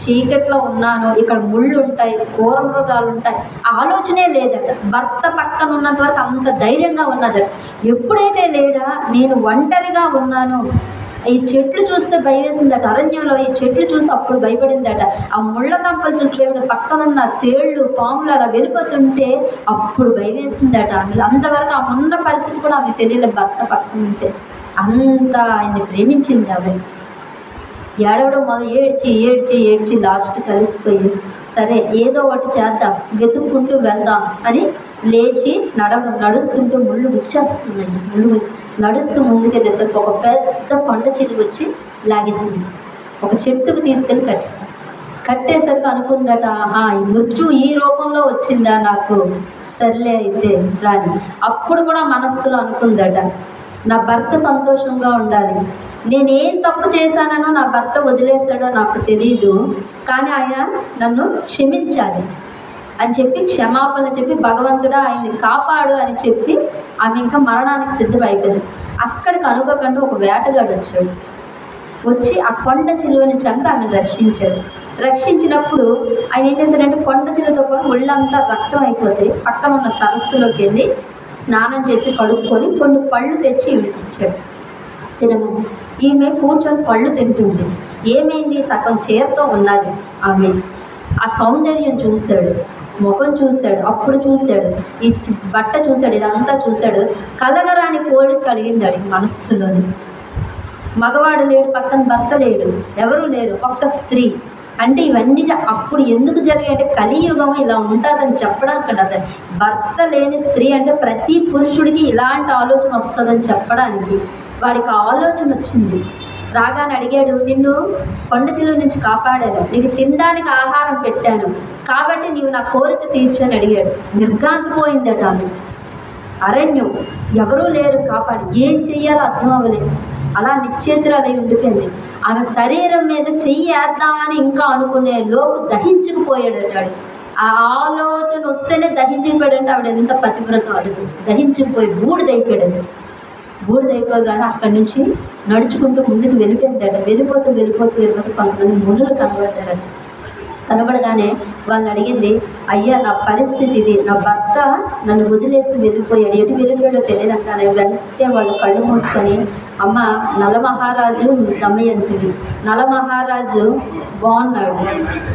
చీకట్లో ఉన్నాను, ఇక్కడ ముళ్ళు ఉంటాయి, ఘోర మృగాలు ఉంటాయి, ఆలోచనే లేదట. భర్త పక్కన ఉన్నంత వరకు అంత ధైర్యంగా ఉన్నదట. ఎప్పుడైతే లేడా నేను ఒంటరిగా ఉన్నాను, ఈ చెట్లు చూస్తే భయం వేసిందట, అరణ్యంలో ఈ చెట్లు చూసి అప్పుడు భయపడిందట, ఆ ముళ్ళ కంపలు చూసి భయపడి, పక్కనున్న తేళ్ళు పాములు అలా వెళ్ళిపోతుంటే అప్పుడు భయం వేసిందట. అంతవరకు ఆమె ఉన్న పరిస్థితి కూడా ఆమె తెలియలేదు. భర్త పక్కన ఉంటే అంత ఆయన్ని ప్రేమించింది ఆమె. ఏడవడం మొదలు ఏడ్చి లాస్ట్ కలిసిపోయి, సరే ఏదో ఒకటి చేద్దాం, వెతుక్కుంటూ వెళ్దాం అని లేచి నడుస్తుంటూ ముళ్ళు గుచ్చేస్తుందండి. ముళ్ళు నడుస్తూ ముందుకెళ్ళేసరికి ఒక పెద్ద కొండ చిలువ వచ్చి లాగేసింది. ఒక చెట్టుకు తీసుకెళ్ళి కట్టేసరికి అనుకుందట, మృత్యు ఈ రూపంలో వచ్చిందా నాకు, సర్లే అయితే రాని. అప్పుడు కూడా మనస్సులో అనుకుందట, నా భర్త సంతోషంగా ఉండాలి, నేనేం తప్పు చేశానో నా భర్త వదిలేశాడో నాకు తెలీదు, కానీ ఆయన నన్ను క్షమించాలి అని చెప్పి క్షమాపణ చెప్పి భగవంతుడా ఆయన్ని కాపాడు అని చెప్పి ఆమె ఇంకా మరణానికి సిద్ధమైపోయింది. అక్కడికి అనుకోకుండా ఒక వేటగాడు వచ్చి ఆ కొండ చిలువని చంపి ఆమెను రక్షించినప్పుడు ఆయన ఏం చేశాడంటే కొండ చిలువతో పాటు ఒళ్ళంతా రక్తం అయిపోతే పక్కన ఉన్న సరస్సులోకి వెళ్ళి స్నానం చేసి కడుక్కొని కొన్ని పళ్ళు తెచ్చి ఇచ్చాడు. తినమని. ఈమె కూర్చొని పళ్ళు తింటుంది. ఏమైంది? సగం చీరతో ఉన్నది ఆమె. ఆ సౌందర్యం చూశాడు, ముఖం చూశాడు, అప్పుడు చూశాడు, ఈ బట్ట చూశాడు, ఇదంతా చూశాడు. కలగరాని కోరిక కలిగింది అడిగి మనస్సులోని. మగవాడు లేడు, పక్కన భర్త లేడు, ఎవరూ లేరు, ఒక్క స్త్రీ. అంటే ఇవన్నీ అప్పుడు ఎందుకు జరిగాయి అంటే కలియుగం ఇలా ఉంటుందని చెప్పడానికి కదా. భర్త లేని స్త్రీ అంటే ప్రతి పురుషుడికి ఇలాంటి ఆలోచన వస్తుందని చెప్పడానికి వాడికి ఆలోచన వచ్చింది. రాగానే అడిగాడు, నిన్ను కొండ చిలువ నుంచి కాపాడాను, నీకు తినడానికి ఆహారం పెట్టాను, కాబట్టి నీవు నా కోరిక తీర్చని అడిగాడు. నిర్ఘాంతపోయిందట ఆమె. అరణ్యం, ఎవరూ లేరు కాపాడి, ఏం చెయ్యాలో అర్థం అవ్వలేదు. అలా నిశ్చేతురాలై ఉండిపోయింది. ఆమె శరీరం మీద చెయ్యి వేద్దామని ఇంకా అనుకునే లోపు దహించుకుపోయాడట. ఆ ఆలోచన వస్తేనే దహించుకుపోయాడంటే ఆవిడ ఎంత పతివ్రత అడుగు. దహించుకుపోయి బూడిదైపోయాడు. బూడిదైపోగానే అక్కడి నుంచి నడుచుకుంటూ ముందుకు వెళ్ళిపోయిందట. వెళ్ళిపోతూ కొంతమంది మునులు కనబడతారట. కనబడగానే వాళ్ళని అడిగింది, అయ్యా నా పరిస్థితి ఇది, నా భర్త నన్ను వదిలేసి వెళ్ళిపోయాడు, ఎటు వెళ్ళిపోయాడో తెలియదు అంటానే. వెంటనే వాళ్ళు కళ్ళు మూసుకొని, అమ్మ నలమహారాజు దమయంతివి, నలమహారాజు బాగున్నాడు,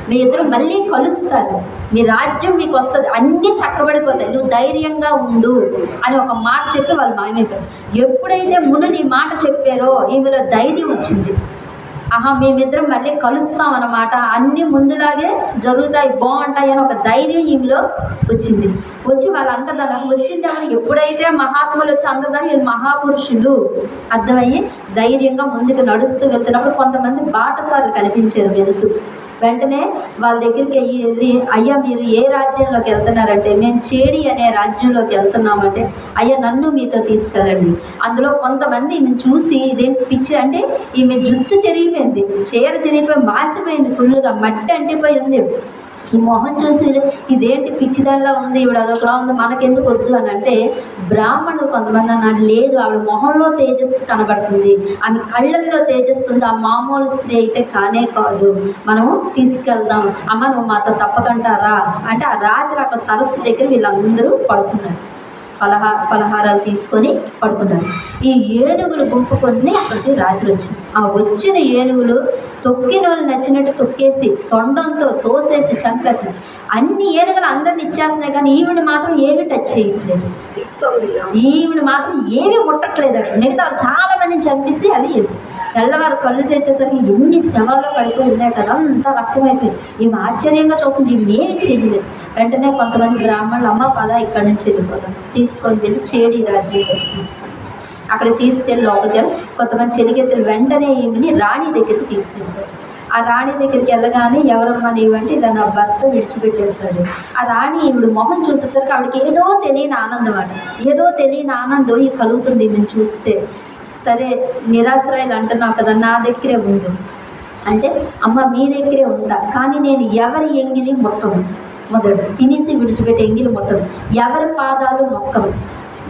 మీ ఇద్దరు మళ్ళీ కలుస్తారు, మీ రాజ్యం మీకు వస్తుంది, అన్నీ చక్కబడిపోతాయి, నువ్వు ధైర్యంగా ఉండు అని ఒక మాట చెప్పి వాళ్ళు మాయమైపోయారు. ఎప్పుడైతే మునులు ఈ మాట చెప్పారో ఈమెలో ధైర్యం వచ్చింది. ఆహా మేమిద్దరం మళ్ళీ కలుస్తాం అన్నమాట, అన్నీ ముందులాగే జరుగుతాయి, బాగుంటాయి అని ఒక ధైర్యం ఈమెలో వచ్చింది. వచ్చి వాళ్ళందరూ వచ్చింది ఎవరు? ఎప్పుడైతే మహాత్ములు వచ్చి అందరూ వీళ్ళు మహాపురుషులు అర్థమయ్యి ధైర్యంగా ముందుకు నడుస్తూ వెళ్తున్నప్పుడు కొంతమంది బాటసారులు కనిపించారు వెళుతూ. వెంటనే వాళ్ళ దగ్గరికి వెళ్ళి, అయ్యా మీరు ఏ రాజ్యంలోకి వెళ్తున్నారంటే మేము చేడి అనే రాజ్యంలోకి వెళ్తున్నామంటే, అయ్యా నన్ను మీతో తీసుకెళ్ళండి. అందులో కొంతమంది ఈమె చూసి ఇదేంటి పిచ్చి అంటే, ఈమె జుత్తు చెరిగిపోయింది, చీర చెరిగిపోయి మాసిపోయింది, ఫుల్గా మట్టి అంటిపోయి ఉంది. ఈ మొహం చూసి ఇదేంటి పిచ్చిదానిలా ఉంది, ఇవిడ అదొకలా ఉంది, మనకెందుకు వద్దు అని అంటే, బ్రాహ్మణులు కొంతమంది అన్నాడు, లేదు ఆవిడ మొహంలో తేజస్సు కనబడుతుంది, ఆమె కళ్ళల్లో తేజస్సు ఉంది, ఆ మామూలు స్త్రీ అయితే కానే కాదు, మనం తీసుకెళ్దాం, అమ్మ నువ్వు మాతో తప్పకంటారా అంటే, ఆ రాత్రి ఒక సరస్సు దగ్గర వీళ్ళందరూ పడుకున్నారు, పలహారాలు తీసుకొని పడుకున్నారు. ఈ ఏనుగులు గుంపు కొన్ని అక్కడికి రాత్రి వచ్చింది. ఆ వచ్చిన ఏనుగులు తొక్కిన వాళ్ళు నచ్చినట్టు తొక్కేసి తొండంతో తోసేసి చంపేసి అన్ని ఏనుగులు అందరిని ఇచ్చేస్తున్నాయి, కానీ ఈవిడ మాత్రం ఏమి టచ్ చేయట్లేదు, ఈవిడ మాత్రం ఏమీ ముట్టట్లేదు. మిగతా చాలా మందిని చంపేసి అవి తెల్లవారు కళ్ళు తెచ్చేసరికి ఎన్ని శవాల్లో పడిపోయి ఉన్నాయి కదా, అంతా రక్తమైపోయింది. ఈమె ఆశ్చర్యంగా చూస్తుంది, ఈమె ఏమి చేయలేదు. వెంటనే కొంతమంది బ్రాహ్మణులు, అమ్మ పద ఇక్కడి నుంచి వెళ్ళిపోతాం, తీసుకొని వెళ్ళి చేడి రాజ్యంలో తీసుకొని అక్కడ తీసుకెళ్ళి లోపలికి వెళ్ళి కొంతమంది చెలికెత్తులు వెంటనే ఈమెని రాణి దగ్గరికి తీసుకెళ్తారు. ఆ రాణి దగ్గరికి వెళ్ళగానే ఎవరమ్మా నీవంటే, ఇలా నా భర్త విడిచిపెట్టేస్తాడు. ఆ రాణి ఈవిడ మొహం చూసేసరికి ఆవిడకి ఏదో తెలియని ఆనందం అంట, ఏదో తెలియని ఆనందం ఈ కలుగుతుంది ఈమెను చూస్తే. సరే నిరాశ్రయాలు అంటున్నావు కదా, నా దగ్గరే ఉంది అంటే, అమ్మ మీ దగ్గరే ఉంటా, కానీ నేను ఎవరి ఎంగిలి ముట్టను, మొదలు తినేసి విడిచిపెట్టే ఎంగిలి ముట్టను, ఎవరి పాదాలు నొక్కను,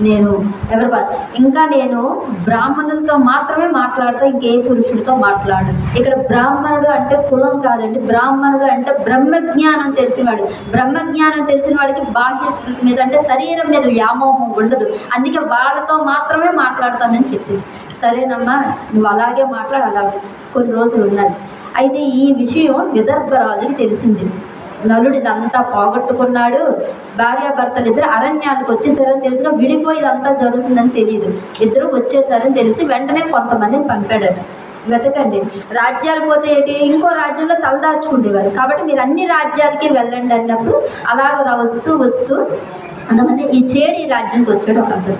నేను ఎవరి పాద ఇంకా నేను బ్రాహ్మణులతో మాత్రమే మాట్లాడతా, ఇంకే పురుషుడితో మాట్లాడు. ఇక్కడ బ్రాహ్మణుడు అంటే కులం కాదండి, బ్రాహ్మణుడు అంటే బ్రహ్మజ్ఞానం తెలిసినవాడు. బ్రహ్మజ్ఞానం తెలిసిన వాడికి బాహ్య స్మృతి మీద అంటే శరీరం మీద వ్యామోహం ఉండదు, అందుకే వాళ్ళతో మాత్రమే మాట్లాడతానని చెప్పింది. సరేనమ్మా నువ్వు అలాగే మాట్లాడు. అలా కొన్ని రోజులు ఉన్నది. అయితే ఈ విషయం విదర్భరాజుకి తెలిసింది. నలుడు ఇదంతా పోగొట్టుకున్నాడు, భార్యాభర్తలు ఇద్దరు అరణ్యాలకు వచ్చేసారని తెలుసుగా, విడిపోయి ఇదంతా జరుగుతుందని తెలియదు, ఇద్దరు వచ్చేసారని తెలిసి వెంటనే కొంతమందిని పంపాడట, వెతకండి, రాజ్యాలు పోతే ఏంటి ఇంకో రాజ్యంలో తలదాచుకుంటేవారు, కాబట్టి మీరు అన్ని రాజ్యాలకి వెళ్ళండి అన్నప్పుడు అలాగ వస్తూ అంతమంది ఈ చేడి రాజ్యంకి వచ్చాడు. ఒక అతను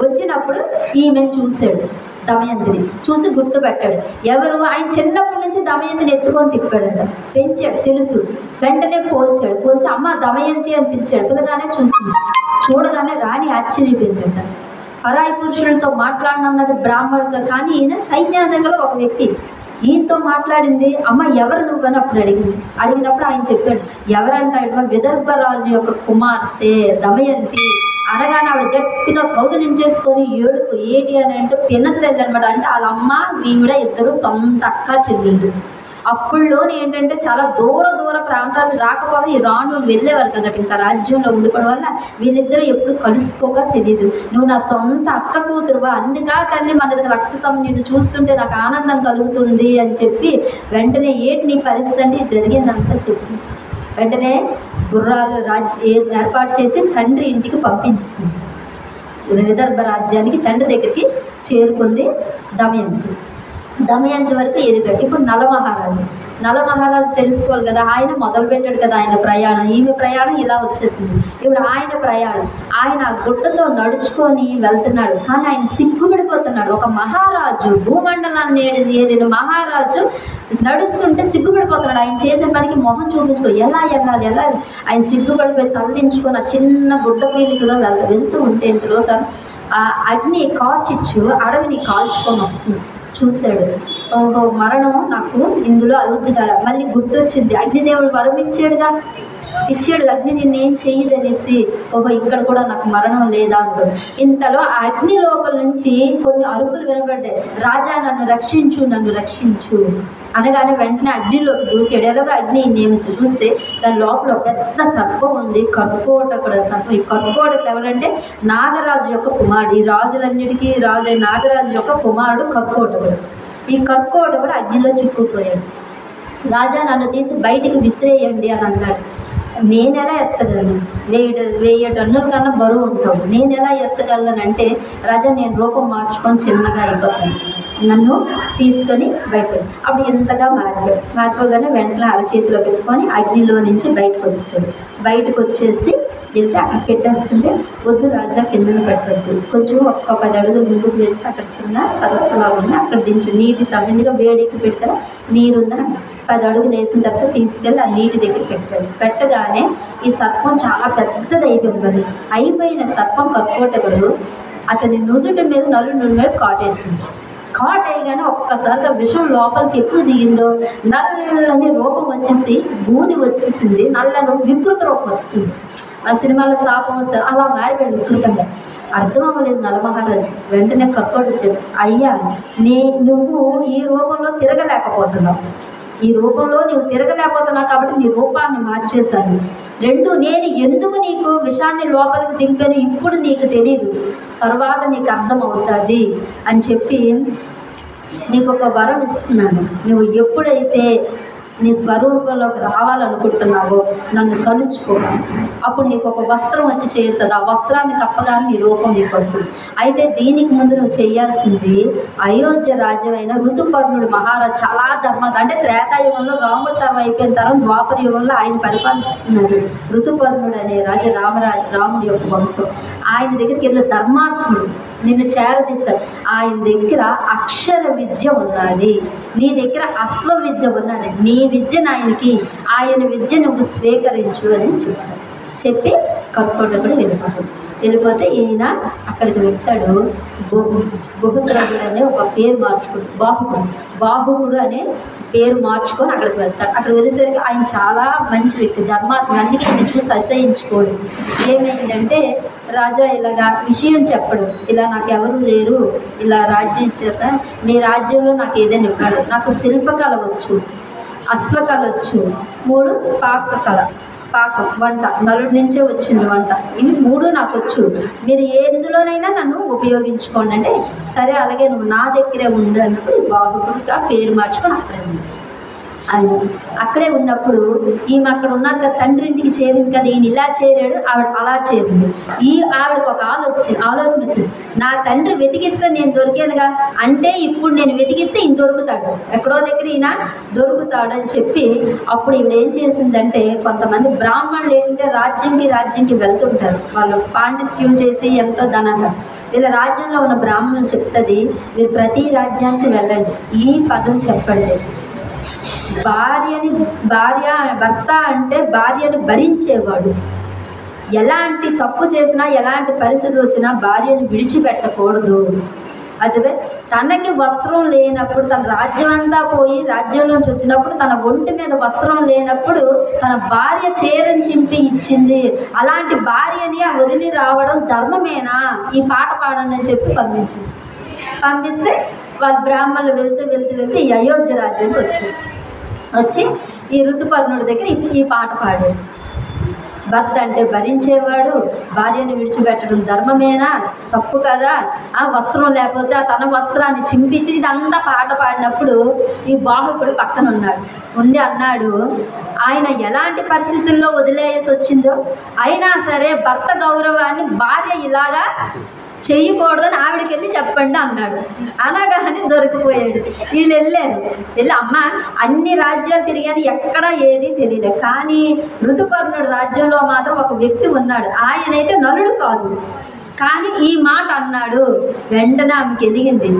వచ్చినప్పుడు ఈమెను చూశాడు, దమయంతిని చూసి గుర్తుపెట్టాడు. ఎవరు? ఆయన చిన్నప్పటి నుంచి దమయంతిని ఎత్తుకొని తిప్పాడట, పెంచాడు, తెలుసు. వెంటనే పోల్చి అమ్మ దమయంతి అని పిలిచాడు. పిల్లగానే చూసింది. చూడగానే రాణి ఆశ్చర్యపోయిందట. పరాయి పురుషులతో మాట్లాడినన్నది బ్రాహ్మణుడితో, కానీ ఈయన సైన్యాధికారిలో ఒక వ్యక్తి, ఈయనతో మాట్లాడింది. అమ్మ ఎవరు నువ్వని అప్పుడు అడిగినప్పుడు ఆయన చెప్పాడు, ఎవరంటే విదర్భరాజు యొక్క కుమార్తె దమయంతి అనగానే ఆవిడ గట్టిగా కౌగిలించేసుకొని ఏడుపు. ఏంటి అని అంటే పినతల్లి అనమాట, అంటే వాళ్ళ అమ్మ ఈవిడ ఇద్దరు సొంత అక్క చెల్లెళ్ళు. అప్పుడులోనే ఏంటంటే చాలా దూర దూర ప్రాంతాలు రాకపోతే ఈ రాణులు వెళ్ళేవారు కదట, ఇంకా రాజ్యంలో ఉండిపోవడం వల్ల వీళ్ళిద్దరూ ఎప్పుడు కలుసుకోగా తెలియదు. నువ్వు నా సొంత అక్క కూతురువా, అందుకా తల్లి మన దగ్గర రక్త సంబంధం నిన్ను చూస్తుంటే నాకు ఆనందం కలుగుతుంది అని చెప్పి వెంటనే ఏంటి నీ పరిస్థితి అంటే జరిగిందంతా చెప్పి వెంటనే గుర్రాలు ఏర్పాటు చేసి తండ్రి ఇంటికి పంపించింది. విదర్భ రాజ్యానికి తండ్రి దగ్గరికి చేరుకుంది దమయంతి. దమయంతి వరకు వెళ్ళిపోయాడు. ఇప్పుడు నలమహారాజు తెలుసుకోవాలి కదా, ఆయన మొదలుపెట్టాడు కదా ఆయన ప్రయాణం. ఈమె ప్రయాణం ఇలా వచ్చేసింది. ఇప్పుడు ఆయన ప్రయాణం, ఆయన గుట్టతో నడుచుకొని వెళ్తున్నాడు. కానీ ఆయన సిగ్గుపడిపోతున్నాడు. ఒక మహారాజు, భూమండలాన్ని ఏలిన మహారాజు నడుస్తుంటే సిగ్గుపడిపోతున్నాడు. ఆయన చేసే పనికి మొహం చూపించుకో ఎలా వెళ్ళాలి ఆయన సిగ్గుపడిపోయి తలదించుకొని ఆ చిన్న గుడ్డ పీలికలో వెళ్తూ ఉంటే తర్వాత ఆ అగ్ని కార్చిచ్చు అడవిని కాల్చుకొని వస్తుంది. చూశాడు, ఓహో మరణం నాకు ఇందులో అవుద్ది కదా. మళ్ళీ గుర్తొచ్చింది, అగ్నిదేవుడు వరం ఇచ్చాడు, అగ్ని నిన్నేం చెయ్యదనేసి, ఓహో ఇక్కడ కూడా నాకు మరణం లేదా అంటాడు. ఇంతలో ఆ అగ్ని లోపల నుంచి కొన్ని అరుపులు వినబడ్డాయి, రాజా నన్ను రక్షించు అనగానే వెంటనే అగ్నిలోకి దూకాడు. ఎలాగో అగ్ని నియమించి చూస్తే దాని లోపల పెద్ద సర్పం ఉంది, కర్కోటకుడు సర్పం. ఈ కర్కోటకుడు ఎవరంటే నాగరాజు యొక్క కుమారుడు. ఈ రాజులన్నిటికీ రాజు నాగరాజు యొక్క కుమారుడు కర్కోటకుడు. ఈ కర్కోటకుడు అగ్నిలో చిక్కుపోయాడు. రాజా నన్ను తీసి బయటికి విసిరేయండి అని అన్నాడు. నేనెలా ఎత్తగలను, 1000 టన్నుల కన్నా బరువు ఉంటావు, నేనెలా ఎత్తగలను అంటే, రాజా నేను రూపం మార్చుకొని చిన్నగా అయిపోతాను, నన్ను తీసుకొని బయటకు. అప్పుడు ఎంతగా మారిపోగానే వెంటనే అరచేతిలో పెట్టుకొని అగ్నిలో నుంచి బయటకు వచ్చేసి వెళ్తే అక్కడ పెట్టేస్తుంటే, వద్దు రాజా కిందన పెట్టద్దు, కొంచెం ఒక్క 10 అడుగులు ముందుకు వేస్తే అక్కడ చిన్న సరస్సులా ఉంది, అక్కడ దించు, నీటి తమ్మిదిగా వేడికి పెట్టారా నీరుందని 10 అడుగులు వేసిన తర్వాత తీసుకెళ్ళి ఆ నీటి దగ్గర పెట్టగానే ఈ సర్పం చాలా పెద్దది అయిపోయిన సర్పం కర్కోటకుడు అతని నుదుటి మీద నలుగురు మీద కాటేయగానే ఒక్కసారిగా విషం లోపలికి ఎప్పుడు దిగిందో నల్లని రూపం వచ్చేసి గూని వచ్చేసింది, నల్లని వికృత రూపం వచ్చింది. ఆ సినిమాలో శాపం వస్తారు అలా మారిపోయాడు వికృతంగా. అర్థం అవ్వలేదు నలమహారాజు. వెంటనే కర్కోటకుడు చెప్పాడు, అయ్యా నువ్వు ఈ రూపంలో తిరగలేకపోతున్నావు, కాబట్టి నీ రూపాన్ని మార్చేశాను. 2 నేను ఎందుకు నీకు విషాన్ని లోపలికి దింపాను ఇప్పుడు నీకు తెలియదు, తర్వాత నీకు అర్థం అవుతుంది అని చెప్పి నీకు ఒక వరం ఇస్తున్నాను. నువ్వు ఎప్పుడైతే నీ స్వరూపంలోకి రావాలనుకుంటున్నావో నన్ను కలుచుకో, అప్పుడు నీకు ఒక వస్త్రం వచ్చి చేరుతుంది. ఆ వస్త్రాన్ని తప్పగానే నీ రూపం నీకు వస్తుంది. అయితే దీనికి ముందు నువ్వు చేయాల్సింది, అయోధ్య రాజ్యమైన ఋతుపర్ణుడు మహారాజు చాలా అంటే త్రేతాయుగంలో రాముడి తరం అయిపోయిన తర్వాత ద్వాపర యుగంలో ఆయన పరిపాలిస్తున్నాడు. ఋతుపర్ణుడు అనే రాజు రాముడి యొక్క వంశం. ఆయన దగ్గరికి వెళ్ళి ధర్మాత్ముడు నిన్ను చేరదీస్తాడు. ఆయన దగ్గర అక్షర విద్య ఉన్నది, నీ దగ్గర అశ్వ విద్య ఉన్నది, నీ విద్యను ఆయన విద్య నువ్వు స్వీకరించు అని చెప్పి కర్కోటకుడు వెళ్ళిపోతే ఈయన అక్కడికి వెళ్తాడు. బహుద్రవుడు అనే ఒక పేరు మార్చుకుంటాడు, బాహుకుడు అనే పేరు మార్చుకొని అక్కడికి వెళ్తాడు. అక్కడ వెళ్ళేసరికి ఆయన చాలా మంచి వ్యక్తి, ధర్మాత్ముడు. అందుకే ఆయన చూసి అసహించుకోడు. ఏమైందంటే రాజా ఇలాగా విషయం చెప్పడు, ఇలా నాకు ఎవరు లేరు, ఇలా రాజ్యం ఇచ్చేస్తా, మీ రాజ్యంలో నాకు ఏదైనా ఇవ్వాలి, నాకు శిల్పకళ వచ్చు, అశ్వకళ వచ్చు, 3 పాకం వంట నలుడి నుంచే వచ్చింది వంట, ఇవి 3 నాకు వచ్చు, మీరు ఎందులోనైనా నన్ను ఉపయోగించుకోండి అంటే, సరే అలాగే నువ్వు నా దగ్గరే ఉండు అన్నప్పుడు బాబుకుడుగా పేరు మార్చుకొని అక్కడే ఉంది. ఆయన అక్కడే ఉన్నప్పుడు ఈమె అక్కడ ఉన్నారు కదా, తండ్రి ఇంటికి చేరింది కదా, ఈయన ఇలా చేరాడు, ఆవిడ అలా చేరింది. ఆవిడకు ఒక ఆలోచన వచ్చింది, నా తండ్రి వెతికిస్తే నేను దొరికానుగా, అంటే ఇప్పుడు నేను వెతికిస్తే ఈయన దొరుకుతాడు, ఎక్కడో దగ్గర ఈయన దొరుకుతాడు అని చెప్పి అప్పుడు ఈవిడ ఏం చేసిందంటే, కొంతమంది బ్రాహ్మణులు ఏంటంటే రాజ్యంకి వెళ్తుంటారు, వాళ్ళు పాండిత్యం చేసి ఎంతో ధనంగా. వీళ్ళ రాజ్యంలో ఉన్న బ్రాహ్మణులు చెప్తుంది, మీరు ప్రతి రాజ్యానికి వెళ్ళండి, ఈ పదం చెప్పండి, భర్త అంటే భార్యను భరించేవాడు, ఎలాంటి తప్పు చేసినా ఎలాంటి పరిస్థితి వచ్చినా భార్యను విడిచిపెట్టకూడదు. అదే తనకి వస్త్రం లేనప్పుడు, తన రాజ్యం అంతా పోయి రాజ్యంలోంచి వచ్చినప్పుడు తన ఒంటి మీద వస్త్రం లేనప్పుడు తన భార్య చీరను చింపి ఇచ్చింది, అలాంటి భార్యని వదిలి రావడం ధర్మమేనా, ఈ పాట పాడండి అని చెప్పి పంపిస్తే వాళ్ళు బ్రాహ్మణులు వెళ్తూ ఈ అయోధ్య రాజ్యానికి వచ్చారు. వచ్చి ఈ ఋతుపర్ణుడి దగ్గర ఈ పాట పాడాడు. భర్త అంటే భరించేవాడు, భార్యను విడిచిపెట్టడం ధర్మమేనా, తప్పు కదా, ఆ వస్త్రం లేకపోతే ఆ తన వస్త్రాన్ని చింపించి ఇదంతా పాట పాడినప్పుడు ఈ బాహుకుడు పక్కన ఉన్నాడు. ఉండి అన్నాడు, ఆయన ఎలాంటి పరిస్థితుల్లో వదిలేయాల్సి వచ్చిందో అయినా సరే భర్త గౌరవాన్ని భార్య ఇలాగా చెయ్యకూడదని ఆవిడకి వెళ్ళి చెప్పండి అన్నాడు. అనగానే దొరికిపోయాడు. వీళ్ళు వెళ్ళి అమ్మ అన్ని రాజ్యాలు తిరిగాను, ఎక్కడా ఏది తెలియలేదు, కానీ ఋతుపర్ణుడు రాజ్యంలో మాత్రం ఒక వ్యక్తి ఉన్నాడు, ఆయనైతే నలుడు కాదు, కానీ ఈ మాట అన్నాడు. వెంటనే ఆమెకి వెలిగింది.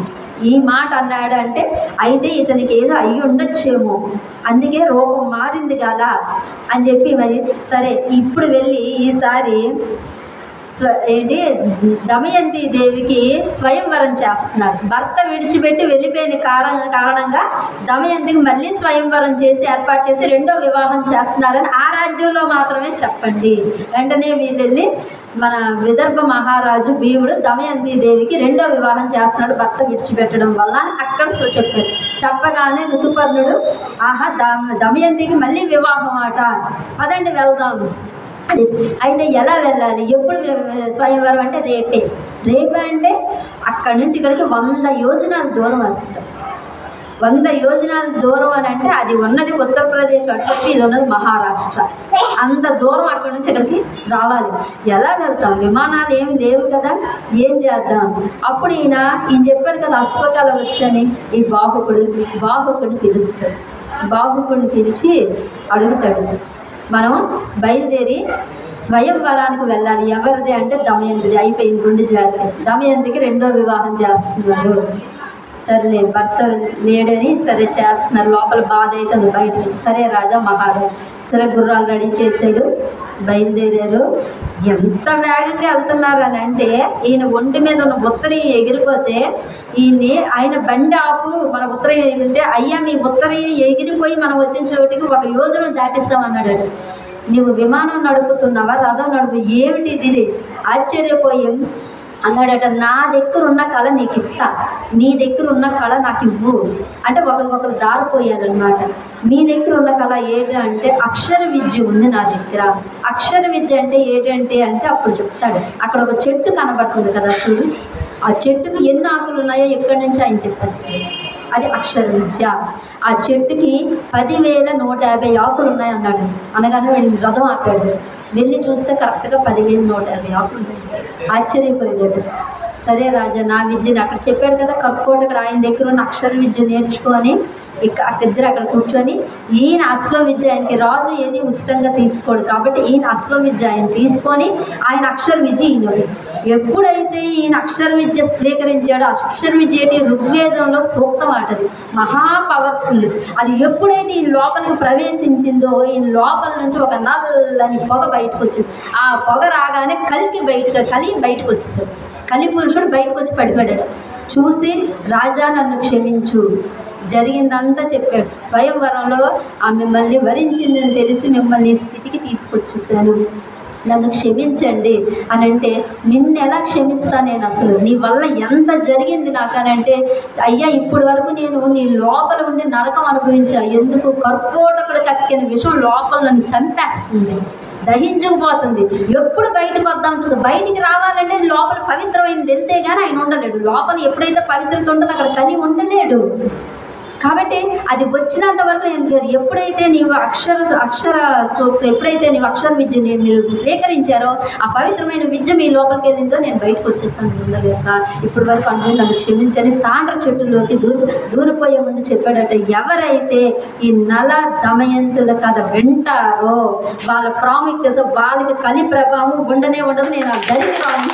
ఈ మాట అన్నాడు అంటే అయితే ఇతనికి ఏదో అయ్యి ఉండొచ్చేమో, అందుకే రూపం మారింది కదా అని చెప్పి మరి సరే ఇప్పుడు వెళ్ళి ఈసారి దమయంతి దేవికి స్వయంవరం చేస్తున్నారు. భర్త విడిచిపెట్టి వెళ్ళిపోయిన కారణంగా దమయంతికి మళ్ళీ స్వయంవరం చేసి ఏర్పాటు చేసి రెండో వివాహం చేస్తున్నారని ఆ రాజ్యంలో మాత్రమే చెప్పండి. వెంటనే వీళ్ళు వెళ్ళి మన విదర్భ మహారాజు భీముడు దమయంతి దేవికి రెండో వివాహం చేస్తున్నాడు భర్త విడిచిపెట్టడం వల్ల అక్కడ చెప్పారు. చెప్పగానే ఋతుపర్ణుడు ఆహా దమయంతికి మళ్ళీ వివాహం ఆట, అదండి వెళ్దాం అది. అయితే ఎలా వెళ్ళాలి, ఎప్పుడు స్వయంవరం అంటే రేపే అంటే అక్కడి నుంచి ఇక్కడికి 100 యోజనాల దూరం అనమాట. 100 యోజనాల దూరం అని అంటే అది ఉన్నది ఉత్తరప్రదేశ్ అటు, ఇది ఉన్నది మహారాష్ట్ర. అంత దూరం అక్కడి నుంచి ఇక్కడికి రావాలి. ఎలా వెళ్తాం, విమానాలు ఏమి లేవు కదా, ఏం చేద్దాం. అప్పుడు ఈయన చెప్పాడు కదా అశ్వకాల వచ్చని, ఈ బాహుకుడు పిలుస్తాడు. బాహుకుడిని పిలిచి అడుగుతాడు, మనం బయలుదేరి స్వయంవరానికి వెళ్ళాలి, ఎవరిది అంటే దమయంతిది. అయిపోయింది గుండె జాతి. దమయంతికి రెండో వివాహం చేస్తున్నారు. సరేలే భర్త లేడని సరే చేస్తున్నారు. లోపల బాధ అవుతుంది బయట. సరే రాజా మహారాజు సరే గుర్రాలు రెడీ చేశాడు, బయలుదేరారు. ఎంత వేగంగా వెళ్తున్నారు అని అంటే ఈయన ఒంటి మీద ఉన్న ఉత్తరీయం ఎగిరిపోతే ఆయన బండి ఆపు, మన ఉత్తరీయం వెళ్తే అయ్యా మీ ఉత్తరీయం ఎగిరిపోయి మనం వచ్చిన చోటికి 1 యోజనం దాటిస్తామన్నాడు. నువ్వు విమానం నడుపుతున్నావా, రథం నడుపు, ఏమిటి ఇది ఆశ్చర్యపోయి అన్నాడట. నా దగ్గర ఉన్న కళ నీకు ఇస్తా, నీ దగ్గర ఉన్న కళ నాకు ఇవ్వు అంటే ఒకరికొకరు దారిపోయారనమాట. మీ దగ్గర ఉన్న కళ ఏంటంటే అక్షర విద్య ఉంది నా దగ్గర. అక్షర విద్య అంటే ఏంటంటే అప్పుడు చెప్తాడు. అక్కడ ఒక చెట్టు కనబడుతుంది కదా చూడు, ఆ చెట్టుకు ఎన్ని ఆకులు ఉన్నాయో ఎక్కడి నుంచి ఆయన చెప్పేస్తాడు. అది అక్షర విద్య. ఆ చెట్టుకి 10,150 ఆకులు ఉన్నాయి అన్నాడు. అనగానే రథం ఆపాడు. వెళ్ళి చూస్తే కరెక్ట్గా 10,150 ఆకులు ఉన్నాయి. ఆశ్చర్యపోయాడు. సరే రాజా నా విద్యని అక్కడ చెప్పాడు కదా కప్పుకోండి, అక్కడ ఆయన దగ్గర ఉన్న అక్షర విద్య నేర్చుకొని అక్కడిద్దరు అక్కడ కూర్చొని ఈయన అశ్వ విద్య, ఆయనకి రాజు ఏది ఉచితంగా తీసుకోడు కాబట్టి ఈయన అశ్వ విద్య ఆయన తీసుకొని ఆయన అక్షర విద్య ఈయనది. ఎప్పుడైతే ఈయన అక్షర విద్య స్వీకరించాడో, అక్షర విద్య ఏంటి, ఋగ్వేదంలో సూక్తం ఆటది, మహా పవర్ఫుల్. అది ఎప్పుడైతే ఈయన లోపలికి ప్రవేశించిందో ఈయన లోపల నుంచి ఒక నల్లని పొగ బయటకు వచ్చింది. ఆ పొగ రాగానే కలి బయటకు వచ్చేసాడు. కలి పురుషుడు బయటకు వచ్చి పడిపడ్డాడు. చూసి రాజా నన్ను క్షమించు, జరిగిందంతా చెప్పాడు. స్వయంవరంలో మిమ్మల్ని వరించిందని తెలిసి మిమ్మల్ని స్థితికి తీసుకొచ్చేసాను, నన్ను క్షమించండి అని అంటే నిన్నెలా క్షమిస్తాను నేను, అసలు నీ వల్ల ఎంత జరిగింది నాకనంటే అయ్యా ఇప్పుడు వరకు నేను నీ లోపల ఉండి నరకం అనుభవించా, ఎందుకు కర్కోటకుడు కక్కిన విషయం లోపల నన్ను చంపేస్తుంది, దహించుకుపోతుంది. ఎప్పుడు బయటకు వద్దాం చూస్తే బయటికి రావాలంటే లోపల పవిత్రమైనది వెళ్తే కానీ ఆయన ఉండలేడు. లోపల ఎప్పుడైతే పవిత్రత ఉంటుందో అక్కడ కలి ఉండలేడు. కాబట్టి అది వచ్చినంత వరకు నేను ఎప్పుడైతే నీవు అక్షర సూక్తం, ఎప్పుడైతే నీవు అక్షర విద్యని మీరు స్వీకరించారో ఆ పవిత్రమైన విద్య మీ లోపలికి వెళ్ళిందో నేను బయటకు వచ్చేసాను ఉండలేక, ఇప్పటి వరకు అనుకుని నన్ను క్షమించని తాండ్ర చెట్టులోకి దూరిపోయే ముందు చెప్పాడట. ఎవరైతే ఈ నల దమయంతుల కథ వింటారో వాళ్ళ ప్రాముఖ్యత, వాళ్ళకి కలి ప్రభావం ఉండనే ఉండదు, నేను ఆ గదికి రాను.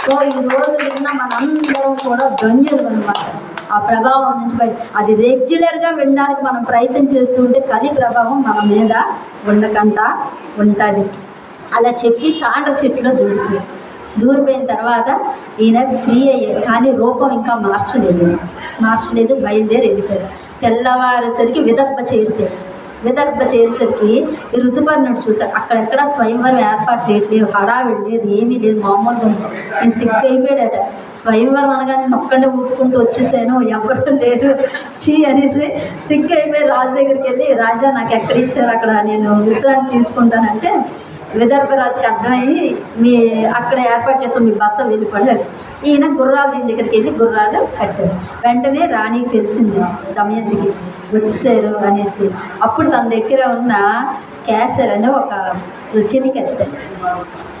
సో ఈ రోజు విన్న మనందరం కూడా ధన్యులు అనమాట. ఆ ప్రభావం నుంచి బయట అది రెగ్యులర్గా వినడానికి మనం ప్రయత్నం చేస్తుంటే కలి ప్రభావం మన మీద ఉండకుండా ఉంటుంది. అలా చెప్పి తాండ్ర చెట్టులో దూరిపోయిన తర్వాత ఈయన ఫ్రీ అయ్యాడు. కానీ రూపం ఇంకా మార్చలేదు. బయలుదేరి వెళ్ళిపోయారు. తెల్లవారేసరికి విదర్భ చేరిపోయారు. విదర్భ చేసేసరికి ఈ ఋతుపర్ణుడు చూశారు అక్కడెక్కడ స్వయంవరం ఏర్పాటు లేవు, హడావిడి లేదు, ఏమీ లేదు, మామూలుగా నేను సిగ్గు అయిపోయాడట. స్వయంవరం అనగానే నేను ఒక్కడే ఊరుకుంటూ వచ్చేసాను, ఎవరు లేరు చీ అనేసి సిగ్గు అయిపోయి రాజు దగ్గరికి వెళ్ళి, రాజా నాకు ఎక్కడ ఇచ్చారు, అక్కడ నేను విశ్రాంతి తీసుకుంటానంటే విదర్భరాజుకి అర్థమయ్యి అక్కడ ఏర్పాటు చేస్తాం మీ బస్సు వెళ్ళిపడారు. ఈయన గుర్రాలు దీని దగ్గరికి వెళ్ళి గుర్రాలు కట్టారు. వెంటనే రాణికి తెలిసింది దమయంతికి వచ్చేసారు అనేసి. అప్పుడు తన దగ్గర ఉన్న కేసర్ అనే ఒక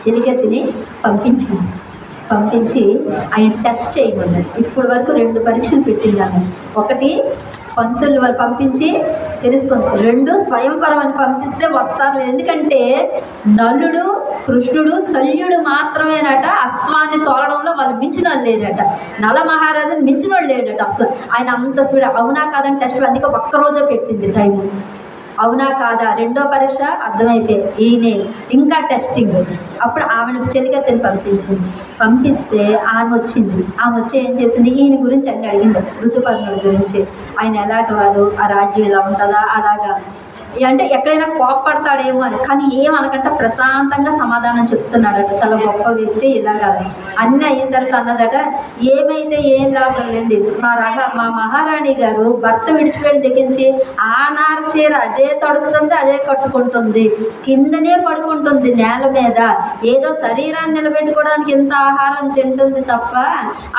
చిలికెత్తిని పంపించి ఆయన టెస్ట్ చేయమన్నారు. ఇప్పుడు వరకు 2 పరీక్షలు పెట్టింది ఆమె. ఒకటి పంతులు వాళ్ళు పంపించి తెలుసుకుంది, 2 స్వయంవరం అని పంపిస్తే వస్తారు. ఎందుకంటే నలుడు కృష్ణుడు శల్యుడు మాత్రమేనట అశ్వాన్ని తోలడంలో వాళ్ళు మించిన వాళ్ళు లేరట. నల మహారాజుని మించిన వాళ్ళు లేడట అసలు. ఆయన అంత స్పీడ్ అవునా కాదని టెస్ట్ అందుకే ఒక్కరోజే పెట్టింది టైము. అవునా కాదా 2వ పరీక్ష అర్థమైపోయి ఈయనే ఇంకా టెస్టింగ్. అప్పుడు ఆమెను చెలికత్తెని పంపిస్తే ఆమె వచ్చి ఏం చేసింది, ఈయన గురించి అన్ని అడిగింది, ఋతుపర్ణుడి గురించి. ఆయన ఎలాంటి వారు, ఆ రాజ్యం ఇలా ఉంటుందా, అలాగా అంటే ఎక్కడైనా కోప్పడతాడేమో అని. కానీ ఏమనకంటే ప్రశాంతంగా సమాధానం చెప్తున్నాడట. చాలా గొప్ప వ్యక్తి ఇలాగా అన్నీ అయిన తర్వాత అన్నదట, ఏమైతే ఏం లాభం లేండి, మా మహారాణి గారు భర్త విడిచిపెట్టి తెగించి ఆ నార్చీర అదే తడుపుతుంది, అదే కట్టుకుంటుంది, కిందనే పడుకుంటుంది నేల మీద, ఏదో శరీరాన్ని నిలబెట్టుకోవడానికి ఇంత ఆహారం తింటుంది తప్ప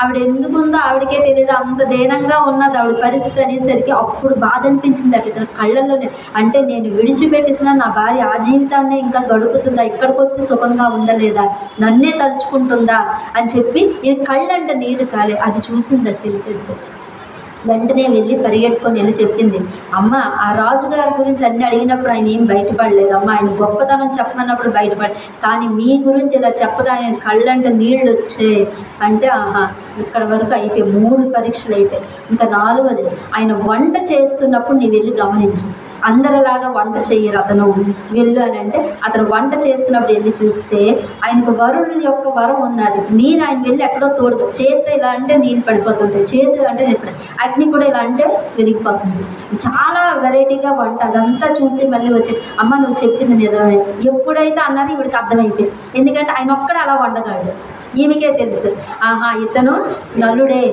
ఆవిడ ఎందుకుందో ఆవిడకే తెలియదు, అంత దీనంగా ఉన్నది ఆవిడ పరిస్థితి అనేసరికి అప్పుడు బాధ అనిపించింది అట ఇతని కళ్ళల్లోనే. అంటే నేను విడిచిపెట్టేసిన నా భార్య ఆ జీవితాన్ని ఇంకా గడుపుతుందా, ఇక్కడికి వచ్చి సుఖంగా ఉండలేదా, నన్నే తలుచుకుంటుందా అని చెప్పి ఈ కళ్ళంట నీరు కాలే. అది చూసిందా చిలికెత్తు. వెంటనే వెళ్ళి పరిగెట్టుకొని వెళ్ళి చెప్పింది, అమ్మ ఆ రాజుగారి గురించి అన్నీ అడిగినప్పుడు ఆయన ఏం బయటపడలేదు అమ్మ, ఆయన గొప్పతనం చెప్పమన్నప్పుడు కానీ మీ గురించి ఇలా చెప్పగా ఆయన కళ్ళంట నీళ్ళు వచ్చాయి అంటే ఇక్కడ వరకు అయిపోయి 3 పరీక్షలు అయిపోయి. ఇంకా 4వది ఆయన వంట చేస్తున్నప్పుడు నీ వెళ్ళి గమనించు. అందరిలాగా వంట చెయ్యరు అతను, వెళ్ళు అని అంటే అతను వంట చేస్తున్నప్పుడు వెళ్ళి చూస్తే ఆయనకు వరుణుని యొక్క వరం ఉన్నది. నీరు ఆయన వెళ్ళి ఎక్కడో తోడుకో, చేతి ఇలా అంటే నీళ్ళు పడిపోతుంటాయి, చేతి అంటే అగ్ని కూడా ఇలా అంటే వెలిగిపోతుంది. చాలా వెరైటీగా వంట. అదంతా చూసి మళ్ళీ వచ్చి అమ్మ నువ్వు చెప్పింది నిజమే. ఎప్పుడైతే అన్నారు ఇవిడికి అర్థమైపోయింది. ఎందుకంటే ఆయన ఒక్కడే అలా వండగలడు, ఈమెకే తెలుసు ఇతను నలుడే,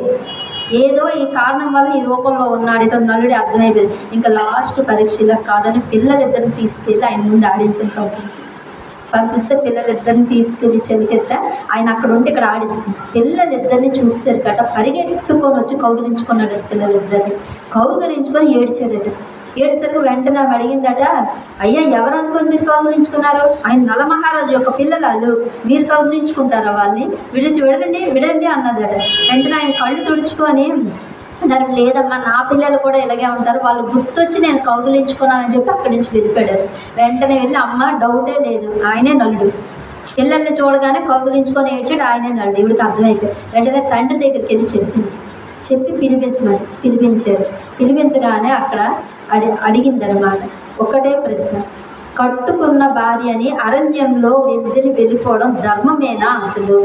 ఏదో ఈ కారణం వల్ల ఈ రూపంలో ఉన్నాడు, ఇతను నలుడే అర్థమైపోయింది. ఇంకా లాస్ట్ పరీక్షలకు కాదని పిల్లలిద్దరిని తీసుకెళ్ళి ఆయన ముందు పంపిస్తే పిల్లలిద్దరిని తీసుకెళ్ళి చెలికెత్త ఆయన అక్కడ ఉంటే ఇక్కడ ఆడిస్తుంది. పిల్లలిద్దరిని చూస్తారు కట పరిగెట్టుకొని వచ్చి కౌగిలించుకున్నాడు. పిల్లలిద్దరిని కౌగిలించుకొని ఏడ్చాడట. ఏడ్చేసరికి వెంటనే ఆమె అడిగిందట, అయ్యా ఎవరు అనుకుని మీరు కౌగిలించుకున్నారు, ఆయన నలమహారాజు యొక్క పిల్లలు, మీరు కౌగిలించుకుంటారా వాళ్ళని, విడండి అన్నదట. వెంటనే ఆయన కళ్ళు తుడుచుకొని దానికి లేదమ్మా నా పిల్లలు కూడా ఇలాగే ఉంటారు, వాళ్ళు గుర్తొచ్చి నేను కౌగిలించుకున్నానని చెప్పి అక్కడి నుంచి వెళ్ళిపోయాడు. వెంటనే వెళ్ళి అమ్మ డౌటే లేదు ఆయనే నలుడు, పిల్లల్ని చూడగానే కౌగిలించుకొని ఏడ్చాడు, ఆయనే నలుడు. ఇవిడికి అర్థమైపోయి వెంటనే తండ్రి దగ్గరికి వెళ్ళి చెప్పి పిలిపించారు. పిలిపించగానే అక్కడ అడిగిందనమాట ఒకటే ప్రశ్న, కట్టుకున్న భార్యని అరణ్యంలో వెళ్ళిపోవడం ధర్మమేనా అసలు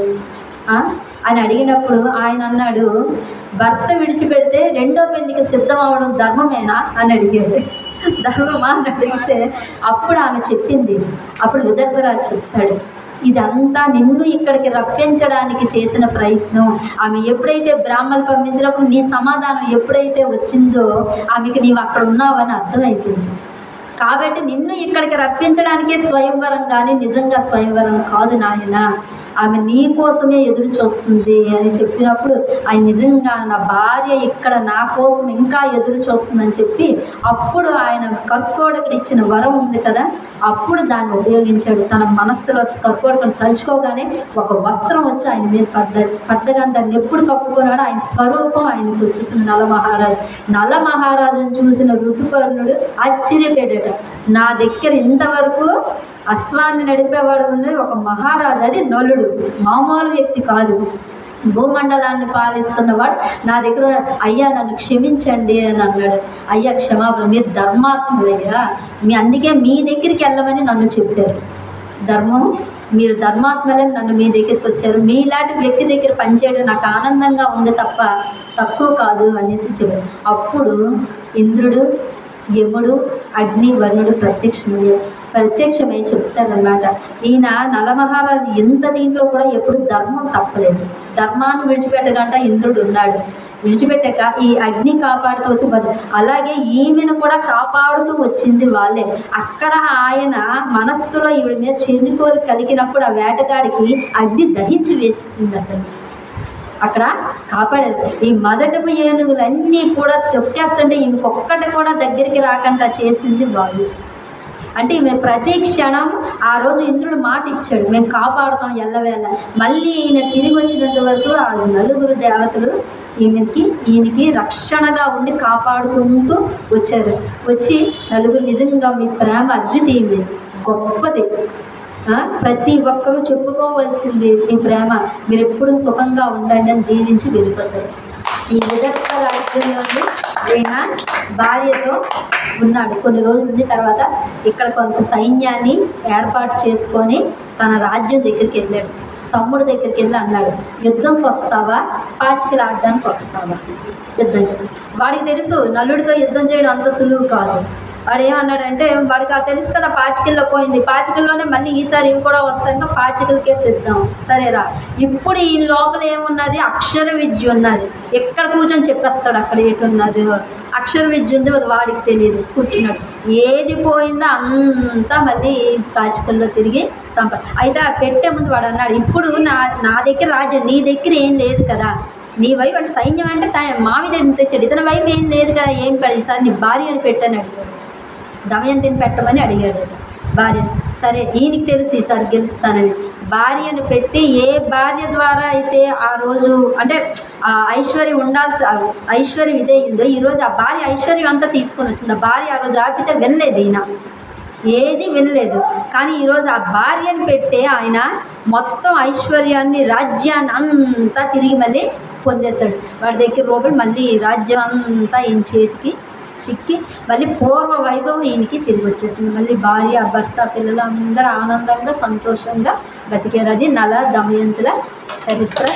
అని అడిగినప్పుడు ఆయన అన్నాడు, భర్త విడిచిపెడితే 2వ పెళ్లికి సిద్ధం అవ్వడం ధర్మమేనా అని అడిగాడు. ధర్మమా అని అడిగితే అప్పుడు ఆమె చెప్పింది, అప్పుడు విదర్భరాజు చెప్తాడు, ఇదంతా నిన్ను ఇక్కడికి రప్పించడానికి చేసిన ప్రయత్నం. ఆమె ఎప్పుడైతే బ్రాహ్మణులు పంపించినప్పుడు నీ సమాధానం ఎప్పుడైతే వచ్చిందో ఆమెకి నీవు అక్కడ ఉన్నావని అర్థమైపోయింది. కాబట్టి నిన్ను ఇక్కడికి రప్పించడానికే స్వయంవరం, కానీ నిజంగా స్వయంవరం కాదు నాయన, ఆమె నీ కోసమే ఎదురు చూస్తుంది అని చెప్పినప్పుడు ఆయన నిజంగా నా భార్య ఇక్కడ నా కోసం ఇంకా ఎదురు చూస్తుందని చెప్పి అప్పుడు ఆయన కర్కోటకుడు ఇచ్చిన వరం ఉంది కదా, అప్పుడు దాన్ని ఉపయోగించాడు. తన మనస్సులో కర్కోటకుని తలుచుకోగానే ఒక వస్త్రం వచ్చి ఆయన మీద పడ్డగా దాన్ని ఎప్పుడు కప్పుకున్నాడో ఆయన స్వరూపం ఆయనకు వచ్చేసిన నల మహారాజును చూసిన ఋతుపర్ణుడు ఆశ్చర్యపోయాడట. నా దగ్గర ఇంతవరకు అశ్వాన్ని నడిపేవాడు ఉన్నది ఒక మహారాజు, అది నలుడు, మామూలు వ్యక్తి కాదు, భూమండలాన్ని పాలిస్తున్నవాడు నా దగ్గర. అయ్యా నన్ను క్షమించండి అని అన్నాడు. అయ్యా క్షమాపణ, మీరు ధర్మాత్ముడయ్యా, అందుకే మీ దగ్గరికి వెళ్ళమని నన్ను చెప్పారు. మీరు ధర్మాత్మలని నన్ను మీ దగ్గరికి వచ్చారు, మీలాంటి వ్యక్తి దగ్గర పనిచేయడం నాకు ఆనందంగా ఉంది తప్ప తక్కువ కాదు అనేసి చెప్పారు. అప్పుడు ఇంద్రుడు యముడు, అగ్ని, వరుణుడు ప్రత్యక్షమై చెప్తారనమాట. ఈయన నలమహారాజు ఎంత దీంట్లో కూడా ఎప్పుడు ధర్మం తప్పలేదు. ధర్మాన్ని విడిచిపెట్టకుండా ఇంద్రుడు ఉన్నాడు. విడిచిపెట్టాక ఈ అగ్ని కాపాడుతూ వచ్చి అలాగే ఈమెను కూడా కాపాడుతూ వచ్చింది వాళ్ళే. అక్కడ ఆయన మనస్సులో ఈవిడ మీద చెరుకోరు కలిగినప్పుడు ఆ వేటగాడికి అగ్ని దహించి వేసింది అతను. అక్కడ కాపాడారు. ఈ మొదటపు ఏనుగులన్నీ కూడా తొక్కేస్తుంటే ఈమెకు ఒక్కటి కూడా దగ్గరికి రాకుండా చేసింది వాళ్ళు. అంటే ఈమె ప్రతి క్షణం ఆ రోజు ఇంద్రుడు మాట ఇచ్చాడు, మేము కాపాడుతాం ఎల్లవేళ. మళ్ళీ ఈయన తిరిగి వచ్చినంత వరకు ఆ నలుగురు దేవతలు ఈయనకి రక్షణగా ఉండి కాపాడుకుంటూ వచ్చారు. వచ్చి నలుగురు నిజంగా మీ ప్రేమ అద్వితీయమే, గొప్పది, ప్రతి ఒక్కరూ చెప్పుకోవాల్సింది మీ ప్రేమ, మీరు ఎప్పుడు సుఖంగా ఉండండి అని దీవించి వెళ్ళిపోతారు. ఈ విదర్భ రాజ్యంలోని ఈయన భార్యతో ఉన్నాడు. కొన్ని రోజుల ఉన్న తర్వాత ఇక్కడ కొంత సైన్యాన్ని ఏర్పాటు చేసుకొని తన రాజ్యం దగ్గరికి వెళ్ళాడు. తమ్ముడు దగ్గరికి వెళ్ళి అన్నాడు, యుద్ధంకి వస్తావా, పాచికలు ఆడడానికి వస్తావా? యుద్ధం. వాడికి తెలుసు నలుడితో యుద్ధం చేయడం అంత సులువు కాదు. వాడు ఏమన్నాడంటే, వాడికి తెలుసు కదా పాచికల్లో పోయింది, పాచికల్లోనే మళ్ళీ ఈసారి ఇవి కూడా వస్తాయి, పాచికలకే సిద్ధం. సరేరా, ఇప్పుడు ఈ లోపల ఏమున్నది, అక్షర విద్య ఉన్నది. ఎక్కడ కూర్చొని చెప్పేస్తాడు అక్కడ ఏటున్నది, అక్షర విద్య ఉంది, అది వాడికి తెలియదు. కూర్చున్నాడు, ఏది పోయిందో అంతా మళ్ళీ పాచికల్లో తిరిగి అయితే ఆ పెట్టే ముందు వాడు అన్నాడు, ఇప్పుడు నా దగ్గర రాజ్యం, నీ దగ్గర ఏం లేదు కదా, నీ వైపు అంటే సైన్యం అంటే మావి దగ్గర తెచ్చాడు, ఇతని వైపు ఏం లేదు కదా, ఏం పెడ ఈసారి నీ భార్యని పెట్టని అడిగాడు. దమయంతిని పెట్టమని అడిగాడు భార్య. సరే, ఈయనకి తెలిసి ఈసారి గెలుస్తానని భార్యను పెట్టి, ఏ భార్య ద్వారా అయితే ఆ రోజు అంటే ఆ ఐశ్వర్యం ఐశ్వర్యం ఇదేందో ఈరోజు ఆ భార్య ఐశ్వర్యం అంతా తీసుకొని వచ్చింది. ఆ భార్య ఆ రోజు ఆపితే వినలేదు, ఈయన ఏది వినలేదు. కానీ ఈరోజు ఆ భార్యను పెట్టే ఆయన మొత్తం ఐశ్వర్యాన్ని, రాజ్యాన్ని అంతా తిరిగి మళ్ళీ పొందేశాడు. వాడి దగ్గర రూపాయలు మళ్ళీ రాజ్యం అంతా ఈయన చేతికి చిక్కి మళ్ళీ పూర్వ వైభవం ఈయనకి తిరిగి వచ్చేసింది. మళ్ళీ భార్య, భర్త, పిల్లలు అందరూ ఆనందంగా సంతోషంగా బతికారు. అది నల దమయంతుల చరిత్ర.